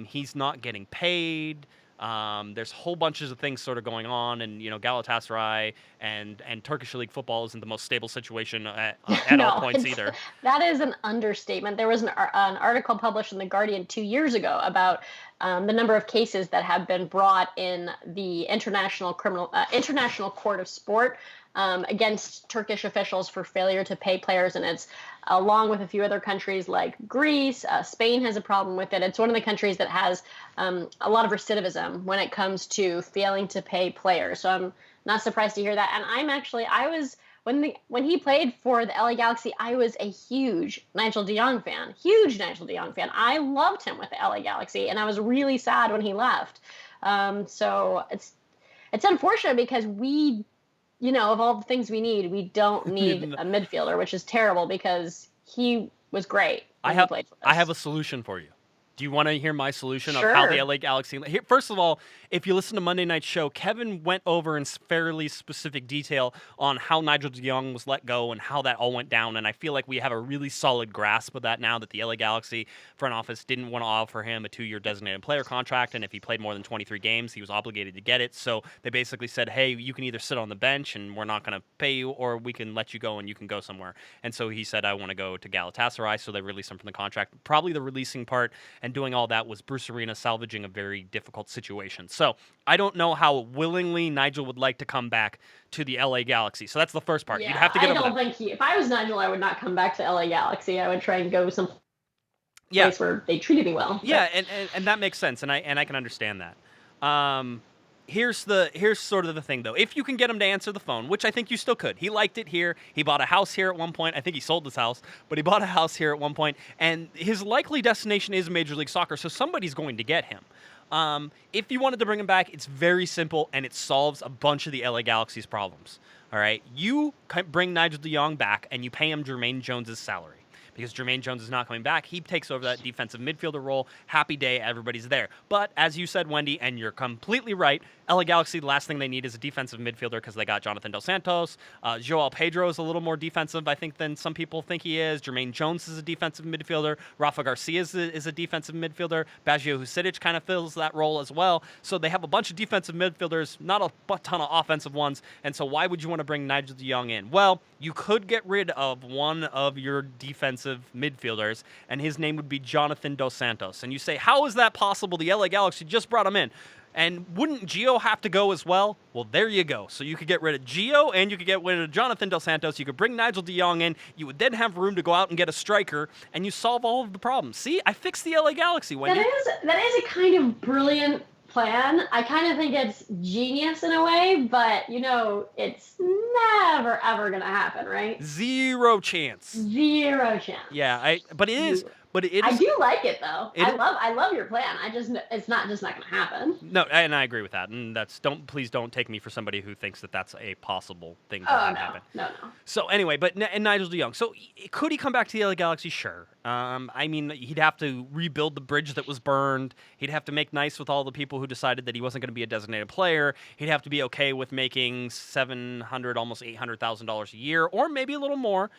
He's not getting paid. There's whole bunches of things sort of going on, and Galatasaray and Turkish league football isn't the most stable situation at all points either. That is an understatement. There was an article published in The Guardian 2 years ago about the number of cases that have been brought in the International Court of Sport against Turkish officials for failure to pay players, and it's along with a few other countries like Greece. Spain has a problem with it. It's one of the countries that has a lot of recidivism when it comes to failing to pay players. So I'm not surprised to hear that. And when he played for the LA Galaxy, I was a huge Nigel de Jong fan. I loved him with the LA Galaxy, and I was really sad when he left. So it's unfortunate, because we, of all the things we need, we don't need a midfielder, which is terrible, because he was great when he played for us. I have a solution for you. Do you want to hear my solution Sure. of how the LA Galaxy... First of all, if you listen to Monday Night's show, Kevin went over in fairly specific detail on how Nigel de Jong was let go and how that all went down, and I feel like we have a really solid grasp of that now, that the LA Galaxy front office didn't want to offer him a 2-year designated player contract, and if he played more than 23 games, he was obligated to get it. So they basically said, hey, you can either sit on the bench and we're not going to pay you, or we can let you go and you can go somewhere. And so he said, I want to go to Galatasaray, so they released him from the contract. Probably the releasing part and doing all that was Bruce Arena salvaging a very difficult situation. So I don't know how willingly Nigel would like to come back to the LA Galaxy. So that's the first part. Yeah, you'd have to get I don't think if I was Nigel, I would not come back to LA Galaxy. I would try and go some place where they treated me well. Yeah, and that makes sense, and I can understand that. Here's sort of the thing, though. If you can get him to answer the phone, which I think you still could. He liked it here. He bought a house here at one point. I think he sold his house, but he bought a house here at one point. And his likely destination is Major League Soccer, so somebody's going to get him. If you wanted to bring him back, it's very simple, and it solves a bunch of the LA Galaxy's problems. All right, you bring Nigel DeJong back and you pay him Jermaine Jones's salary. Because Jermaine Jones is not coming back, he takes over that defensive midfielder role. Happy day, everybody's there. But as you said, Wendy, and you're completely right, LA Galaxy, the last thing they need is a defensive midfielder because they got Jonathan Dos Santos. Joel Pedro is a little more defensive, I think, than some people think he is. Jermaine Jones is a defensive midfielder. Rafa Garcia is a defensive midfielder. Baggio Husidic kind of fills that role as well. So they have a bunch of defensive midfielders, not a ton of offensive ones. And so why would you want to bring Nigel DeJong in? Well, you could get rid of one of your defensive midfielders, and his name would be Jonathan Dos Santos. And you say, how is that possible? The LA Galaxy just brought him in. And wouldn't Gio have to go as well? Well, there you go. So you could get rid of Gio, and you could get rid of Jonathan Dos Santos. You could bring Nigel DeJong in. You would then have room to go out and get a striker, and you solve all of the problems. See, I fixed the LA Galaxy, Wendy. That is a kind of brilliant plan. I kind of think it's genius in a way, but it's never ever gonna happen, right? Zero chance. Zero chance. Yeah, but it is. But it is. I do like it though. I love your plan. It's not gonna happen. No, and I agree with that. And please don't take me for somebody who thinks that that's a possible thing to happen. No. So anyway, and Nigel DeJong. So could he come back to the LA Galaxy? Sure. I mean, he'd have to rebuild the bridge that was burned. He'd have to make nice with all the people who decided that he wasn't going to be a designated player. He'd have to be okay with making $700,000, almost $800,000 a year, or maybe a little more.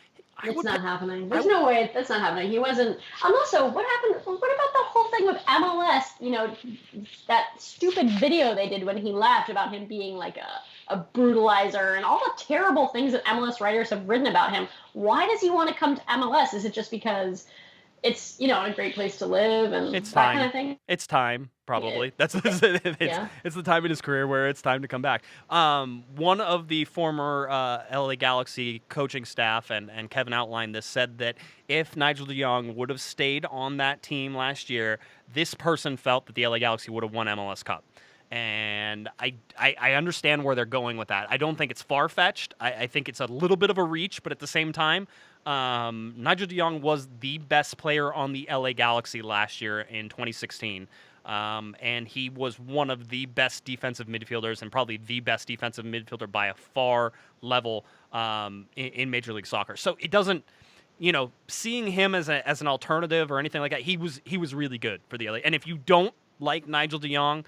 It's not happening. There's no way that's not happening. He wasn't. And also, what happened? What about the whole thing with MLS? That stupid video they did when he left about him being like a brutalizer and all the terrible things that MLS writers have written about him. Why does he want to come to MLS? Is it just because it's a great place to live and it's that time. kind of thing? It's time, probably. It's the time in his career where it's time to come back. One of the former LA Galaxy coaching staff, and Kevin outlined this, said that if Nigel DeJong would have stayed on that team last year, this person felt that the LA Galaxy would have won MLS Cup. And I understand where they're going with that. I don't think it's far-fetched. I think it's a little bit of a reach, but at the same time, Nigel DeJong was the best player on the LA Galaxy last year in 2016. And he was one of the best defensive midfielders and probably the best defensive midfielder by a far level in Major League Soccer. So it doesn't, seeing him as an alternative or anything like that, he was really good for the LA. And if you don't like Nigel DeJong,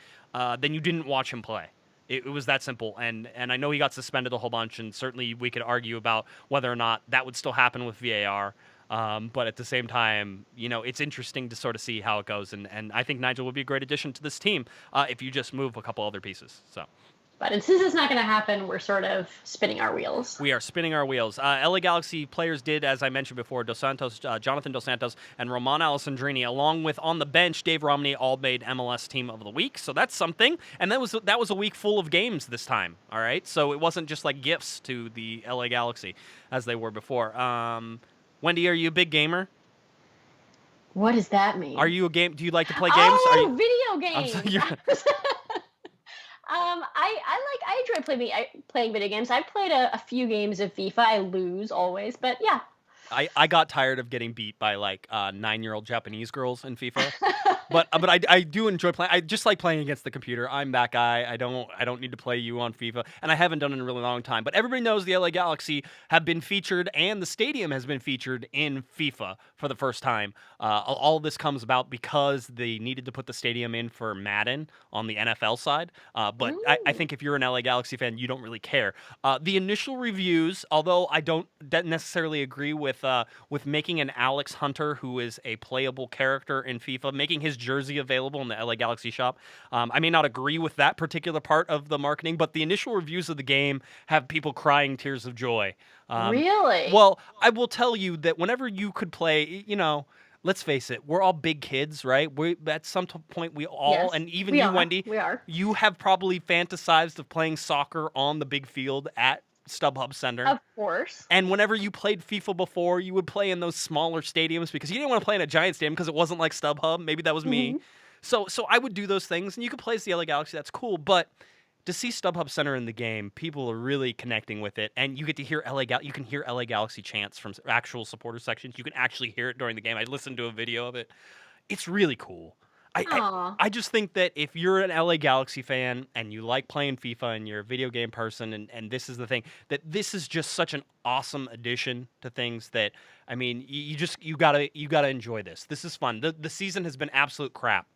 then you didn't watch him play. It was that simple. And I know he got suspended a whole bunch, and certainly we could argue about whether or not that would still happen with VAR. But at the same time, it's interesting to sort of see how it goes. And I think Nigel would be a great addition to this team if you just move a couple other pieces. So. But since it's not going to happen, we're sort of spinning our wheels. We are spinning our wheels. LA Galaxy players did, as I mentioned before, Jonathan Dos Santos and Roman Alessandrini, along with on the bench, Dave Romney, all made MLS Team of the Week. So that's something. And that was a week full of games this time. All right. So it wasn't just like gifts to the LA Galaxy as they were before. Wendy, are you a big gamer? What does that mean? Are you a game? Do you like to play games? Video games. I enjoy playing video games. I've played a few games of FIFA. I lose always, but yeah. I got tired of getting beat by 9-year-old Japanese girls in FIFA, but I do enjoy playing. I just like playing against the computer. I'm that guy. I don't need to play you on FIFA, and I haven't done it in a really long time. But everybody knows the LA Galaxy have been featured, and the stadium has been featured in FIFA for the first time. All of this comes about because they needed to put the stadium in for Madden on the NFL side. But I think if you're an LA Galaxy fan, you don't really care. The initial reviews, although I don't necessarily agree with making an Alex Hunter, who is a playable character in FIFA, making his jersey available in the LA Galaxy shop. I may not agree with that particular part of the marketing, but the initial reviews of the game have people crying tears of joy. Really? Well, I will tell you that whenever you could play, let's face it, we're all big kids, right? At some point, we all, yes, and even you, Wendy, we are. You have probably fantasized of playing soccer on the big field at StubHub Center. Of course. And whenever you played FIFA before, you would play in those smaller stadiums because you didn't want to play in a giant stadium because it wasn't like StubHub. Maybe that was me. So I would do those things, and you could play as the LA Galaxy. That's cool, but to see StubHub Center in the game, people are really connecting with it, and you get to hear you can hear LA Galaxy chants from actual supporter sections. You can actually hear it during the game. I listened to a video of it. It's really cool. I just think that if you're an LA Galaxy fan and you like playing FIFA and you're a video game person, and this is the thing, that this is just such an awesome addition to things that, I mean, you gotta enjoy this. This is fun. The season has been absolute crap.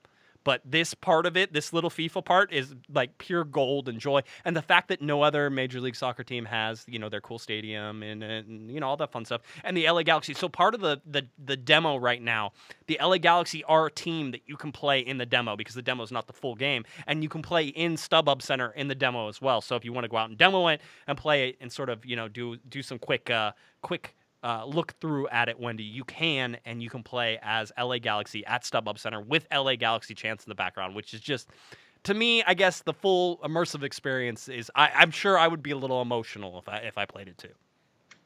But this part of it, this little FIFA part, is like pure gold and joy. And the fact that no other Major League Soccer team has, their cool stadium and all that fun stuff. And the LA Galaxy. So part of the demo right now, the LA Galaxy are a team that you can play in the demo because the demo is not the full game. And you can play in StubHub Center in the demo as well. So if you want to go out and demo it and play it and sort of, do some quick look through at it, Wendy, you can play as LA Galaxy at StubHub Center with LA Galaxy chants in the background, which is just, to me, I guess the full immersive experience is. I'm sure I would be a little emotional if I played it too.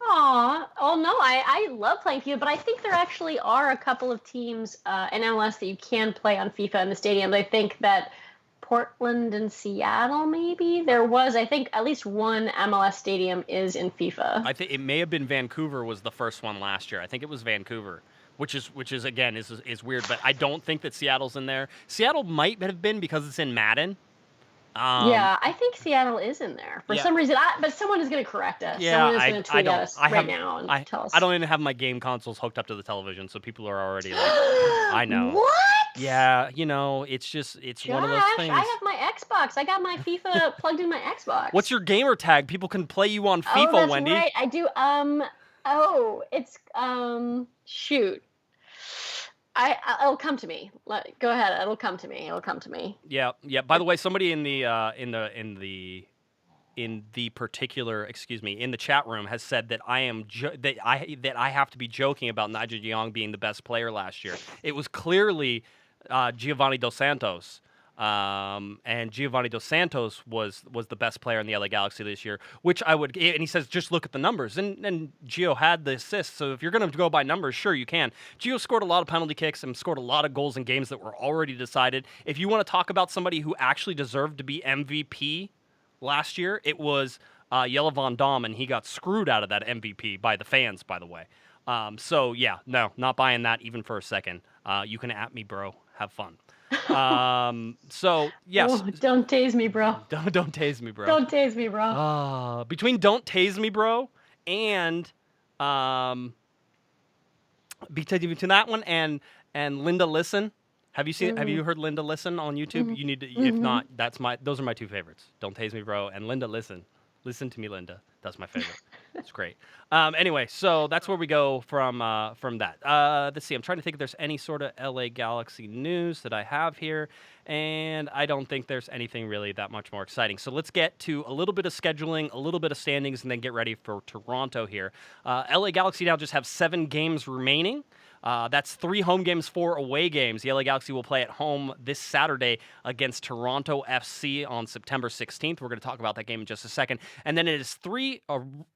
Aw, oh no, I love playing FIFA, but I think there actually are a couple of teams in MLS that you can play on FIFA in the stadium. I think that Portland and Seattle, maybe there was. I think at least one MLS stadium is in FIFA. I think it may have been Vancouver was the first one last year. I think it was Vancouver, which is again is weird, but I don't think that Seattle's in there. Seattle might have been because it's in Madden. Yeah, I think Seattle is in there for some reason. But someone is going to correct us. Yeah, someone is going to tweet at us right now and tell us. I don't even have my game consoles hooked up to the television, so people are already like, I know. What? Yeah, it's just Josh, one of those things. I have my Xbox. I got my FIFA plugged in my Xbox. What's your gamer tag? People can play you on FIFA, that's Wendy. Right. I do. It's shoot. It'll come to me. Go ahead. It'll come to me. Yeah. By the way, somebody in the particular, in the chat room has said that that I have to be joking about Nigel Young being the best player last year. It was clearly Giovanni Dos Santos. And Giovanni Dos Santos was the best player in the LA Galaxy this year, which and he says, just look at the numbers. And Gio had the assists, so if you're going to go by numbers, sure, you can. Gio scored a lot of penalty kicks and scored a lot of goals in games that were already decided. If you want to talk about somebody who actually deserved to be MVP last year, it was Jelle Van Damme, and he got screwed out of that MVP by the fans, by the way. So, yeah, no, not buying that even for a second. You can at me, bro. Have fun. So yes. Oh, don't tase me, bro. Don't tase me, bro. Don't tase me, bro. Between don't tase me, bro, and between that one and Linda Listen. Have you seen? Have you heard Linda Listen on YouTube? Mm-hmm. You need to. If not, those are my two favorites. Don't tase me, bro, and Linda Listen. Listen to me, Linda. That's my favorite. It's great. Anyway, so that's where we go from that. Let's see. I'm trying to think if there's any sort of LA Galaxy news that I have here, and I don't think there's anything really that much more exciting. So let's get to a little bit of scheduling, a little bit of standings, and then get ready for Toronto here. LA Galaxy now just have 7 games remaining. That's 3 home games, 4 away games. The LA Galaxy will play at home this Saturday against Toronto FC on September 16th. We're going to talk about that game in just a second. And then it is 3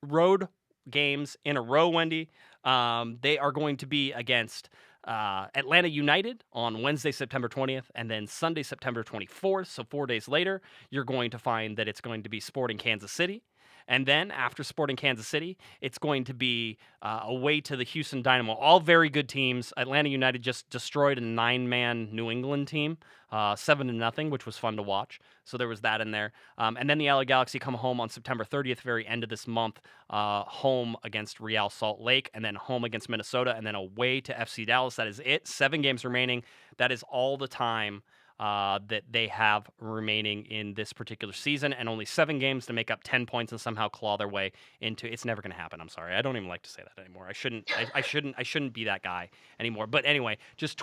road games in a row, Wendy. They are going to be against Atlanta United on Wednesday, September 20th, and then Sunday, September 24th. So 4 days later, you're going to find that it's going to be Sporting Kansas City. And then after Sporting Kansas City, it's going to be away to the Houston Dynamo. All very good teams. Atlanta United just destroyed a 9-man New England team, 7-0, which was fun to watch. So there was that in there. And then the LA Galaxy come home on September 30th, very end of this month, home against Real Salt Lake, and then home against Minnesota, and then away to FC Dallas. That is it. 7 games remaining. That is all the time that they have remaining in this particular season, and only 7 games to make up 10 points and somehow claw their way into. It's never going to happen. I'm sorry. I don't even like to say that anymore. I shouldn't be that guy anymore. But anyway, just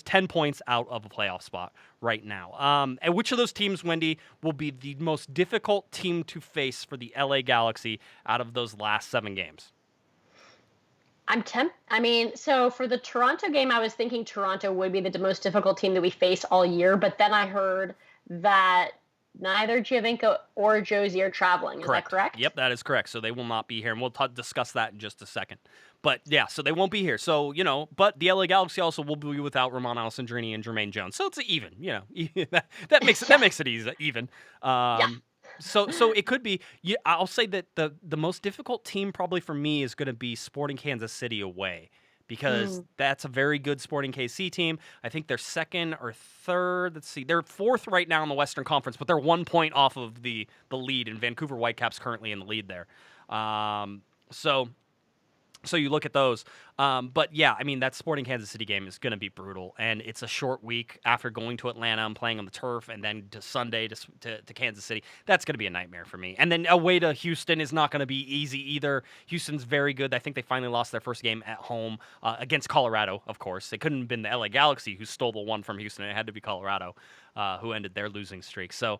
10 points out of a playoff spot right now. And which of those teams, Wendy, will be the most difficult team to face for the LA Galaxy out of those last 7 games? So for the Toronto game, I was thinking Toronto would be the most difficult team that we face all year, but then I heard that neither Giovinco or Josie are traveling. Is that correct? Yep, that is correct. So they will not be here, and we'll discuss that in just a second. But yeah, so they won't be here. So, but the LA Galaxy also will be without Ramon Alessandrini and Jermaine Jones. So it's even, that makes it easy, even. Yeah. So it could be. I'll say that the most difficult team probably for me is going to be Sporting Kansas City away, because that's a very good Sporting KC team. I think they're second or third. Let's see. They're fourth right now in the Western Conference, but they're 1 point off of the lead, and Vancouver Whitecaps currently in the lead there. So you look at those. But, yeah, I mean, that Sporting Kansas City game is going to be brutal. And it's a short week after going to Atlanta and playing on the turf and then to Sunday to Kansas City. That's going to be a nightmare for me. And then away to Houston is not going to be easy either. Houston's very good. I think they finally lost their first game at home against Colorado, of course. It couldn't have been the LA Galaxy who stole the one from Houston. It had to be Colorado who ended their losing streak. So,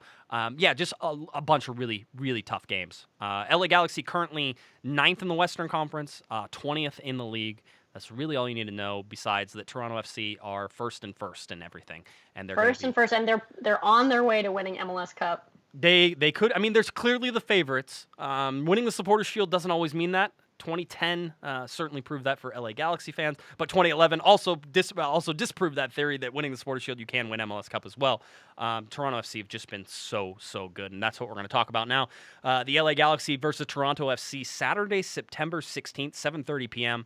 just a bunch of really, really tough games. LA Galaxy currently 9th in the Western Conference, 20th in the league. That's really all you need to know, besides that Toronto FC are first and everything. And they're first, and they're on their way to winning MLS Cup. They could. I mean, there's clearly the favorites. Winning the Supporters' Shield doesn't always mean that. 2010 certainly proved that for LA Galaxy fans, but 2011 also disproved that theory that winning the Supporters' Shield you can win MLS Cup as well. Toronto FC have just been so good, and that's what we're going to talk about now. The LA Galaxy versus Toronto FC, Saturday, September 16th, 7:30 p.m.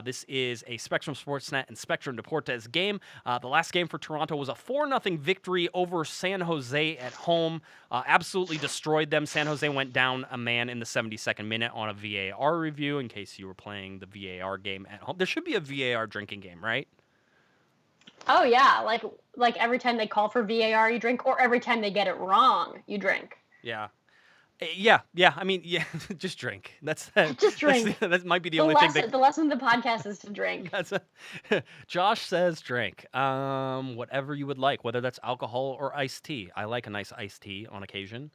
This is a Spectrum Sportsnet and Spectrum Deportes game. The last game for Toronto was a 4-0 victory over San Jose at home. Absolutely destroyed them. San Jose went down a man in the 72nd minute on a VAR review, in case you were playing the VAR game at home. There should be a VAR drinking game, right? Oh, yeah. Like every time they call for VAR, you drink, or every time they get it wrong, you drink. Yeah. Yeah. I mean, yeah, just drink. Just drink. That might be the only thing. The lesson of the podcast is to drink. Josh says drink. Whatever you would like, whether that's alcohol or iced tea. I like a nice iced tea on occasion,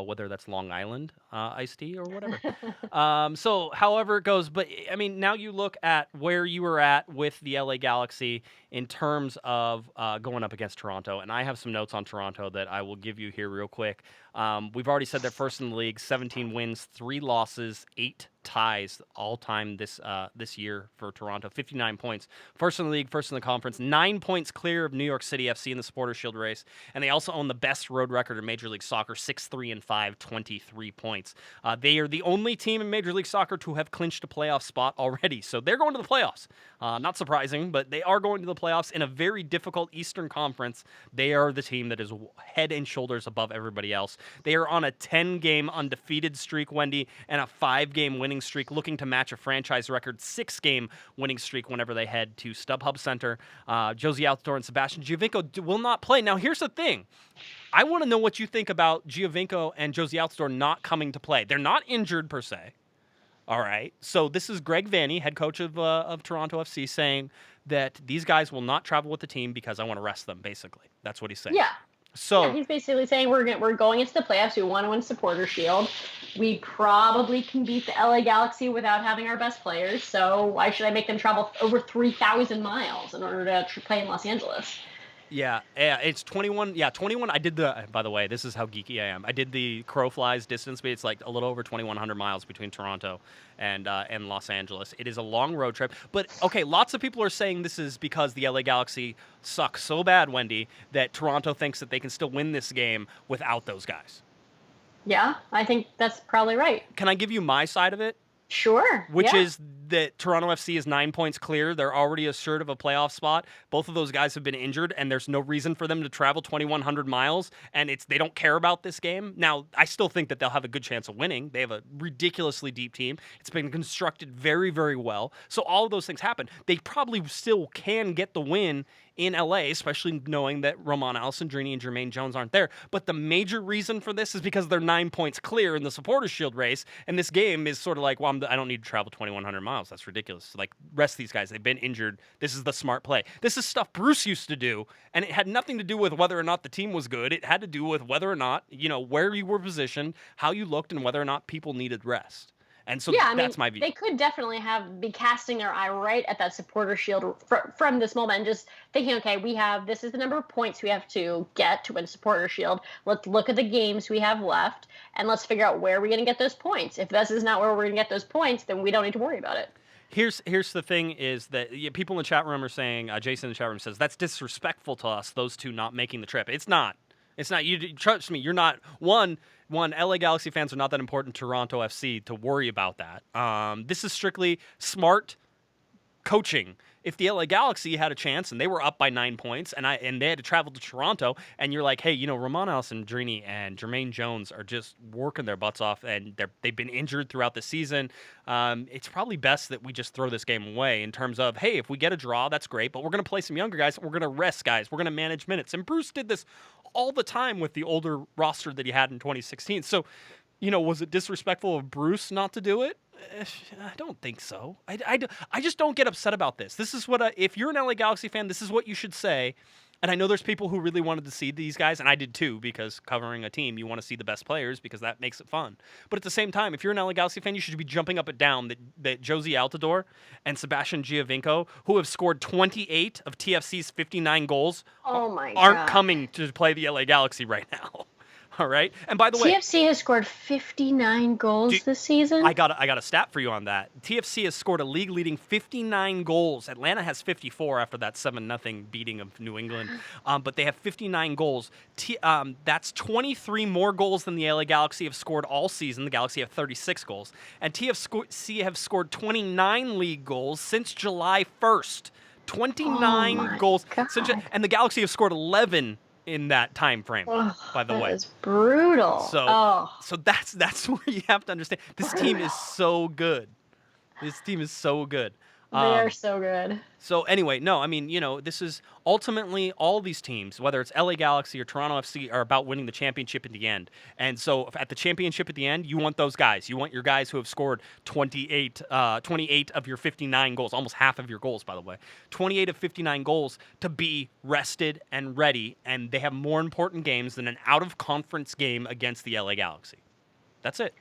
whether that's Long Island iced tea or whatever. So however it goes, but I mean, now you look at where you were at with the LA Galaxy in terms of going up against Toronto, and I have some notes on Toronto that I will give you here real quick. We've already said they're first in the league, 17 wins, 3 losses, 8 ties all time this year for Toronto, 59 points. First in the league, first in the conference, 9 points clear of New York City FC in the Supporters' Shield race, and they also own the best road record in Major League Soccer, 6-3-5, 23 points. They are the only team in Major League Soccer to have clinched a playoff spot already, so they're going to the playoffs. Not surprising, but they are going to the playoffs in a very difficult Eastern Conference. They are the team that is head and shoulders above everybody else. They are on a 10-game undefeated streak, Wendy, and a 5-game winning streak, looking to match a franchise record 6-game winning streak whenever they head to StubHub Center. Josie Altidore and Sebastian Giovinco will not play. Now, here's the thing. I want to know what you think about Giovinco and Josie Altidore not coming to play. They're not injured per se. All right. So this is Greg Vanney, head coach of Toronto FC, saying that these guys will not travel with the team because I want to rest them, basically. That's what he's saying. Yeah. So yeah, he's basically saying we're going into the playoffs. We want to win Supporters' Shield. We probably can beat the LA Galaxy without having our best players. So why should I make them travel over 3,000 miles in order to play in Los Angeles? Yeah, it's 21. Yeah, 21. I did by the way, this is how geeky I am. I did the crow flies distance, but it's like a little over 2,100 miles between Toronto and Los Angeles. It is a long road trip. But, okay, lots of people are saying this is because the LA Galaxy suck so bad, Wendy, that Toronto thinks that they can still win this game without those guys. Yeah, I think that's probably right. Can I give you my side of it? Sure. Which is that Toronto FC is 9 points clear. They're already assured of a playoff spot. Both of those guys have been injured, and there's no reason for them to travel 2,100 miles, and they don't care about this game. Now, I still think that they'll have a good chance of winning. They have a ridiculously deep team. It's been constructed very, very well. So all of those things happen. They probably still can get the win in LA, especially knowing that Roman Alessandrini and Jermaine Jones aren't there. But the major reason for this is because they're 9 points clear in the Supporters' Shield race, and this game is sort of like, well, I don't need to travel 2,100 miles. That's ridiculous. Like, rest these guys. They've been injured. This is the smart play. This is stuff Bruce used to do, and it had nothing to do with whether or not the team was good. It had to do with whether or not, where you were positioned, how you looked, and whether or not people needed rest. And so that's my view. They could definitely be casting their eye right at that Supporters' Shield from this moment and just thinking, okay, this is the number of points we have to get to win Supporters' Shield. Let's look at the games we have left, and let's figure out where we're going to get those points. If this is not where we're going to get those points, then we don't need to worry about it. Here's the thing is that people in the chat room are saying, Jason in the chat room says, that's disrespectful to us, those two not making the trip. It's not. You trust me, you're not. One, LA Galaxy fans are not that important to Toronto FC to worry about that. This is strictly smart coaching. If the LA Galaxy had a chance and they were up by 9 points and they had to travel to Toronto, and you're like, hey, Roman Alessandrini and Jermaine Jones are just working their butts off, and they've been injured throughout the season. It's probably best that we just throw this game away in terms of, hey, if we get a draw, that's great, but we're going to play some younger guys. We're going to rest guys. We're going to manage minutes. And Bruce did this all the time with the older roster that he had in 2016. So, was it disrespectful of Bruce not to do it? I don't think so. I just don't get upset about this. This is what if you're an LA Galaxy fan, this is what you should say. And I know there's people who really wanted to see these guys, and I did too, because covering a team, you want to see the best players because that makes it fun. But at the same time, if you're an LA Galaxy fan, you should be jumping up and down that Josie Altidore and Sebastian Giovinco, who have scored 28 of TFC's 59 goals, aren't coming to play the LA Galaxy right now. All right. And by the way, TFC has scored 59 goals this season. I got a stat for you on that. TFC has scored a league-leading 59 goals. Atlanta has 54 after that 7-0 beating of New England. But they have 59 goals. That's 23 more goals than the LA Galaxy have scored all season. The Galaxy have 36 goals. And TFC have scored 29 league goals since July 1st. 29 goals. And the Galaxy have scored 11 in that time frame, by the way. That is brutal. So that's where you have to understand. This team is so good. This team is so good. They are so good. So anyway, no, I mean, this is ultimately all these teams, whether it's LA Galaxy or Toronto FC, are about winning the championship at the end. And so at the championship at the end, you want those guys. You want your guys who have scored 28 of your 59 goals, almost half of your goals, by the way, 28 of 59 goals to be rested and ready. And they have more important games than an out-of-conference game against the LA Galaxy. That's it.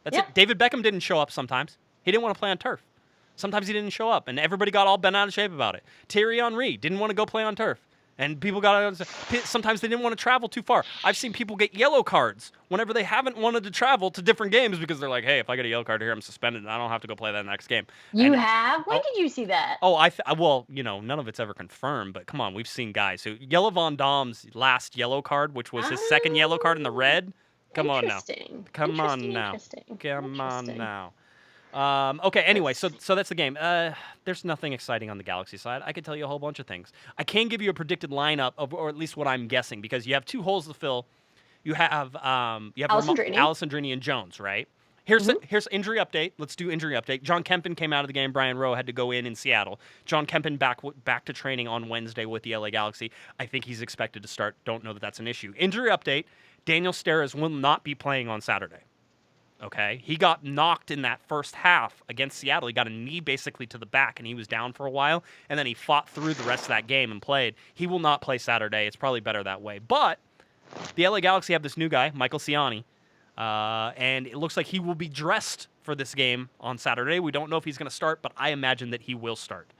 That's it. David Beckham didn't show up sometimes. He didn't want to play on turf. Sometimes he didn't show up, and everybody got all bent out of shape about it. Thierry Henry didn't want to go play on turf, and people sometimes they didn't want to travel too far. I've seen people get yellow cards whenever they haven't wanted to travel to different games because they're like, hey, if I get a yellow card here, I'm suspended, and I don't have to go play that next game. You have? When did you see that? Oh, well, none of it's ever confirmed, but come on, we've seen guys who Jelle Van Dam's last yellow card, which was his second yellow card in the red. Come on now. Come on now. Okay, anyway, so that's the game. There's nothing exciting on the Galaxy side. I could tell you a whole bunch of things. I can give you a predicted lineup, or at least what I'm guessing, because you have two holes to fill. You have Alessandrini and Jones, right? Here's injury update. Let's do injury update. John Kempen came out of the game. Brian Rowe had to go in Seattle. John Kempen back to training on Wednesday with the LA Galaxy. I think he's expected to start. Don't know that that's an issue. Injury update. Daniel Steres will not be playing on Saturday. Okay, he got knocked in that first half against Seattle. He got a knee basically to the back, and he was down for a while, and then he fought through the rest of that game and played. He will not play Saturday. It's probably better that way. But the LA Galaxy have this new guy, Michael Ciani, and it looks like he will be dressed for this game on Saturday. We don't know if he's going to start, but I imagine that he will start.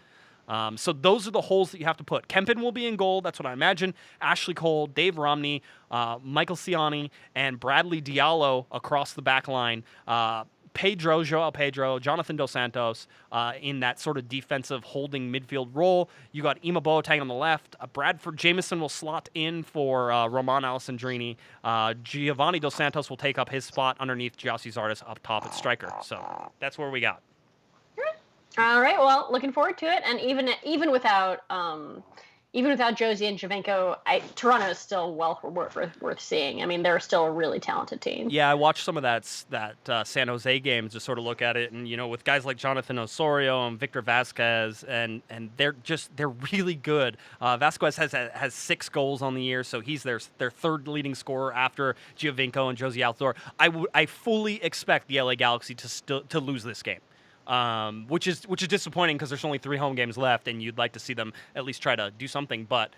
So those are the holes that you have to put. Kempen will be in goal. That's what I imagine. Ashley Cole, Dave Romney, Michael Ciani, and Bradley Diallo across the back line. Joao Pedro, Jonathan Dos Santos in that sort of defensive holding midfield role. You got Ima Boateng on the left. Bradford Jameson will slot in for Roman Alessandrini. Giovanni Dos Santos will take up his spot underneath Gyasi Zardes up top at striker. So that's where we got. All right. Well, looking forward to it. And even without Josie and Giovinco, Toronto is still worth seeing. I mean, they're still a really talented team. Yeah, I watched some of that San Jose game to sort of look at it, and with guys like Jonathan Osorio and Victor Vasquez, and they're really good. Vasquez has 6 goals on the year, so he's their third leading scorer after Giovinco and Josie Altidore. I fully expect the LA Galaxy to lose this game. Which is disappointing because there's only 3 home games left, and you'd like to see them at least try to do something. But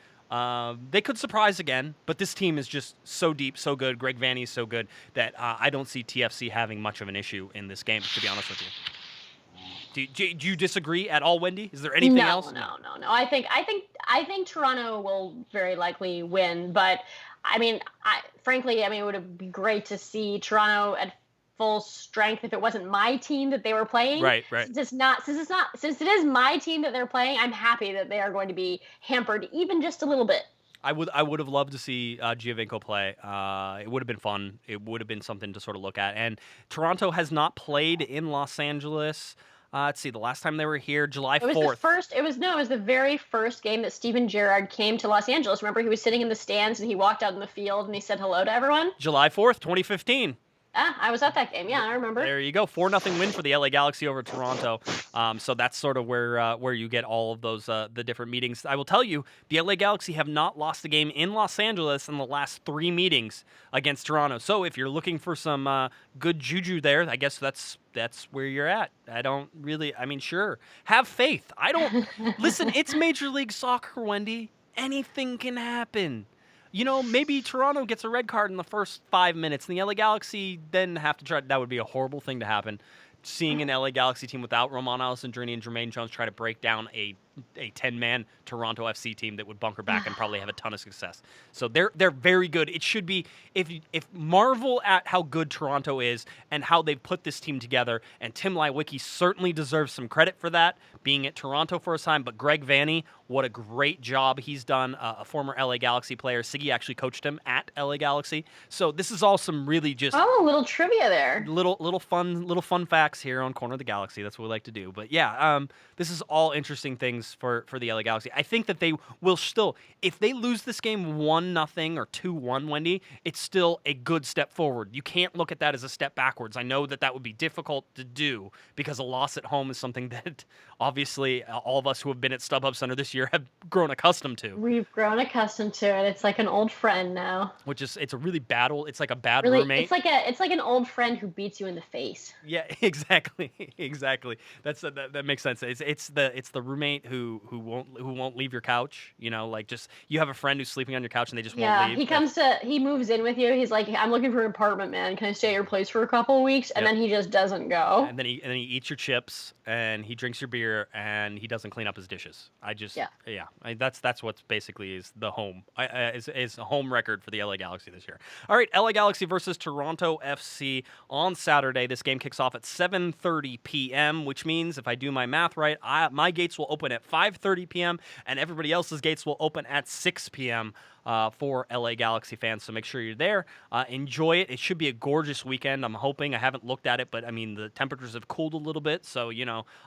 they could surprise again. But this team is just so deep, so good. Greg Vanney is so good that I don't see TFC having much of an issue in this game, to be honest with you. Do you disagree at all, Wendy? Is there anything else? No. I think Toronto will very likely win. But frankly, it would be great to see Toronto at full strength if it wasn't my team that they were playing. Right. Since it is my team that they're playing, I'm happy that they are going to be hampered even just a little bit. I would have loved to see Giovinco play. It would have been fun. It would have been something to sort of look at. And Toronto has not played in Los Angeles Let's see, the last time they were here, July 4th. It was the very first game that Steven Gerrard came to Los Angeles. Remember, he was sitting in the stands and he walked out in the field and he said hello to everyone? July 4th, 2015. I was at that game. Yeah, I remember. There you go. 4-0 win for the LA Galaxy over Toronto. So that's sort of where you get all of those the different meetings. I will tell you, the LA Galaxy have not lost a game in Los Angeles in the last 3 meetings against Toronto. So if you're looking for some good juju there, I guess that's where you're at. Sure. Have faith. Listen, it's Major League Soccer, Wendy. Anything can happen. Maybe Toronto gets a red card in the first 5 minutes, and the LA Galaxy then have to try. That would be a horrible thing to happen. Seeing an LA Galaxy team without Roman Alessandrini and Jermaine Jones try to break down a 10-man Toronto FC team that would bunker back and probably have a ton of success. So they're very good. It should be, if marvel at how good Toronto is and how they've put this team together, and Tim Leiweke certainly deserves some credit for that, being at Toronto for a time, but Greg Vanney, what a great job he's done, a former LA Galaxy player. Siggy actually coached him at LA Galaxy. So this is all some really just... Oh, a little trivia there. Little fun facts here on Corner of the Galaxy. That's what we like to do. But yeah, this is all interesting things for the LA Galaxy. I think that they will still, if they lose this game 1-0 or 2-1, Wendy, it's still a good step forward. You can't look at that as a step backwards. I know that would be difficult to do because a loss at home is something that obviously all of us who have been at StubHub Center this year have grown accustomed to. We've grown accustomed to it. It's like an old friend now. It's a really bad it's like a bad roommate. It's like an old friend who beats you in the face. Yeah, exactly. That makes sense. It's the roommate who won't leave your couch. Just you have a friend who's sleeping on your couch and they just won't leave. He moves in with you. He's like, I'm looking for an apartment, man. Can I stay at your place for a couple of weeks? And then he just doesn't go. And then he eats your chips and he drinks your beer and he doesn't clean up his dishes. That's what basically is the home is a home record for the LA Galaxy this year. All right, LA Galaxy versus Toronto FC on Saturday. This game kicks off at 7:30 p.m., which means if I do my math right, my gates will open at 5:30 p.m. and everybody else's gates will open at 6 p.m. For LA Galaxy fans, so make sure you're there. Enjoy it. It should be a gorgeous weekend. I'm hoping. I haven't looked at it, but the temperatures have cooled a little bit, so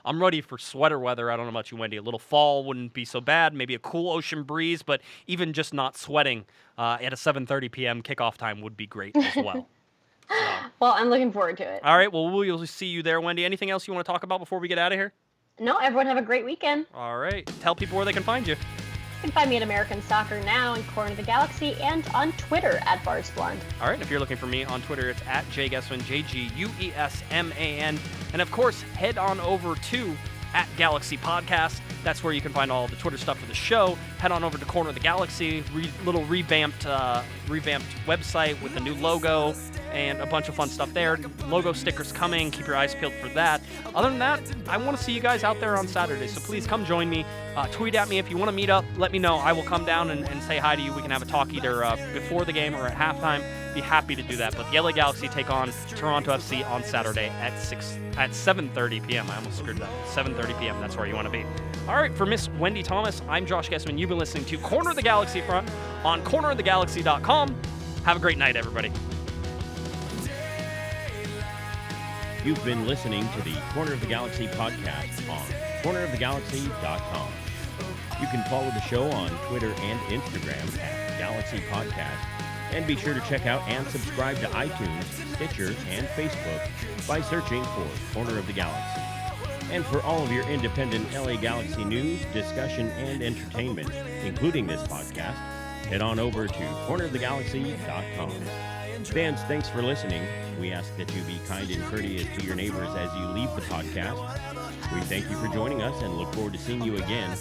I'm ready for sweater weather. I don't know about you, Wendy. A little fall wouldn't be so bad. Maybe a cool ocean breeze, but even just not sweating at a 7:30 p.m. kickoff time would be great as well. Well, I'm looking forward to it. All right. Well, we'll see you there, Wendy. Anything else you want to talk about before we get out of here? No, everyone have a great weekend. All right. Tell people where they can find you. You can find me at American Soccer Now and Corner of the Galaxy and on Twitter at BarsBlonde. All right, if you're looking for me on Twitter, it's at JGuesman, JGUESMAN. And of course, head on over to at Galaxy Podcast. That's where you can find all the Twitter stuff for the show. Head on over to Corner of the Galaxy, little revamped website with a new logo and a bunch of fun stuff there. Logo stickers coming. Keep your eyes peeled for that. Other than that, I want to see you guys out there on Saturday, so please come join me. Tweet at me if you want to meet up. Let me know. I will come down and say hi to you. We can have a talk either before the game or at halftime. Be happy to do that. But the LA Galaxy take on Toronto FC on Saturday at 7:30 p.m. I almost screwed it up. 7:30 p.m. That's where you want to be. All right, for Miss Wendy Thomas, I'm Josh Guesman. You've been listening to Corner of the Galaxy Front on cornerofthegalaxy.com. Have a great night, everybody. You've been listening to the Corner of the Galaxy podcast on cornerofthegalaxy.com. You can follow the show on Twitter and Instagram at Galaxy Podcast. And be sure to check out and subscribe to iTunes, Stitcher, and Facebook by searching for Corner of the Galaxy. And for all of your independent LA Galaxy news, discussion, and entertainment, including this podcast, head on over to cornerofthegalaxy.com. Fans, thanks for listening. We ask that you be kind and courteous to your neighbors as you leave the podcast. We thank you for joining us and look forward to seeing you again.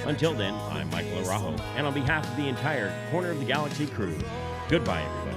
Until then, I'm Michael Araujo, and on behalf of the entire Corner of the Galaxy crew, goodbye, everybody.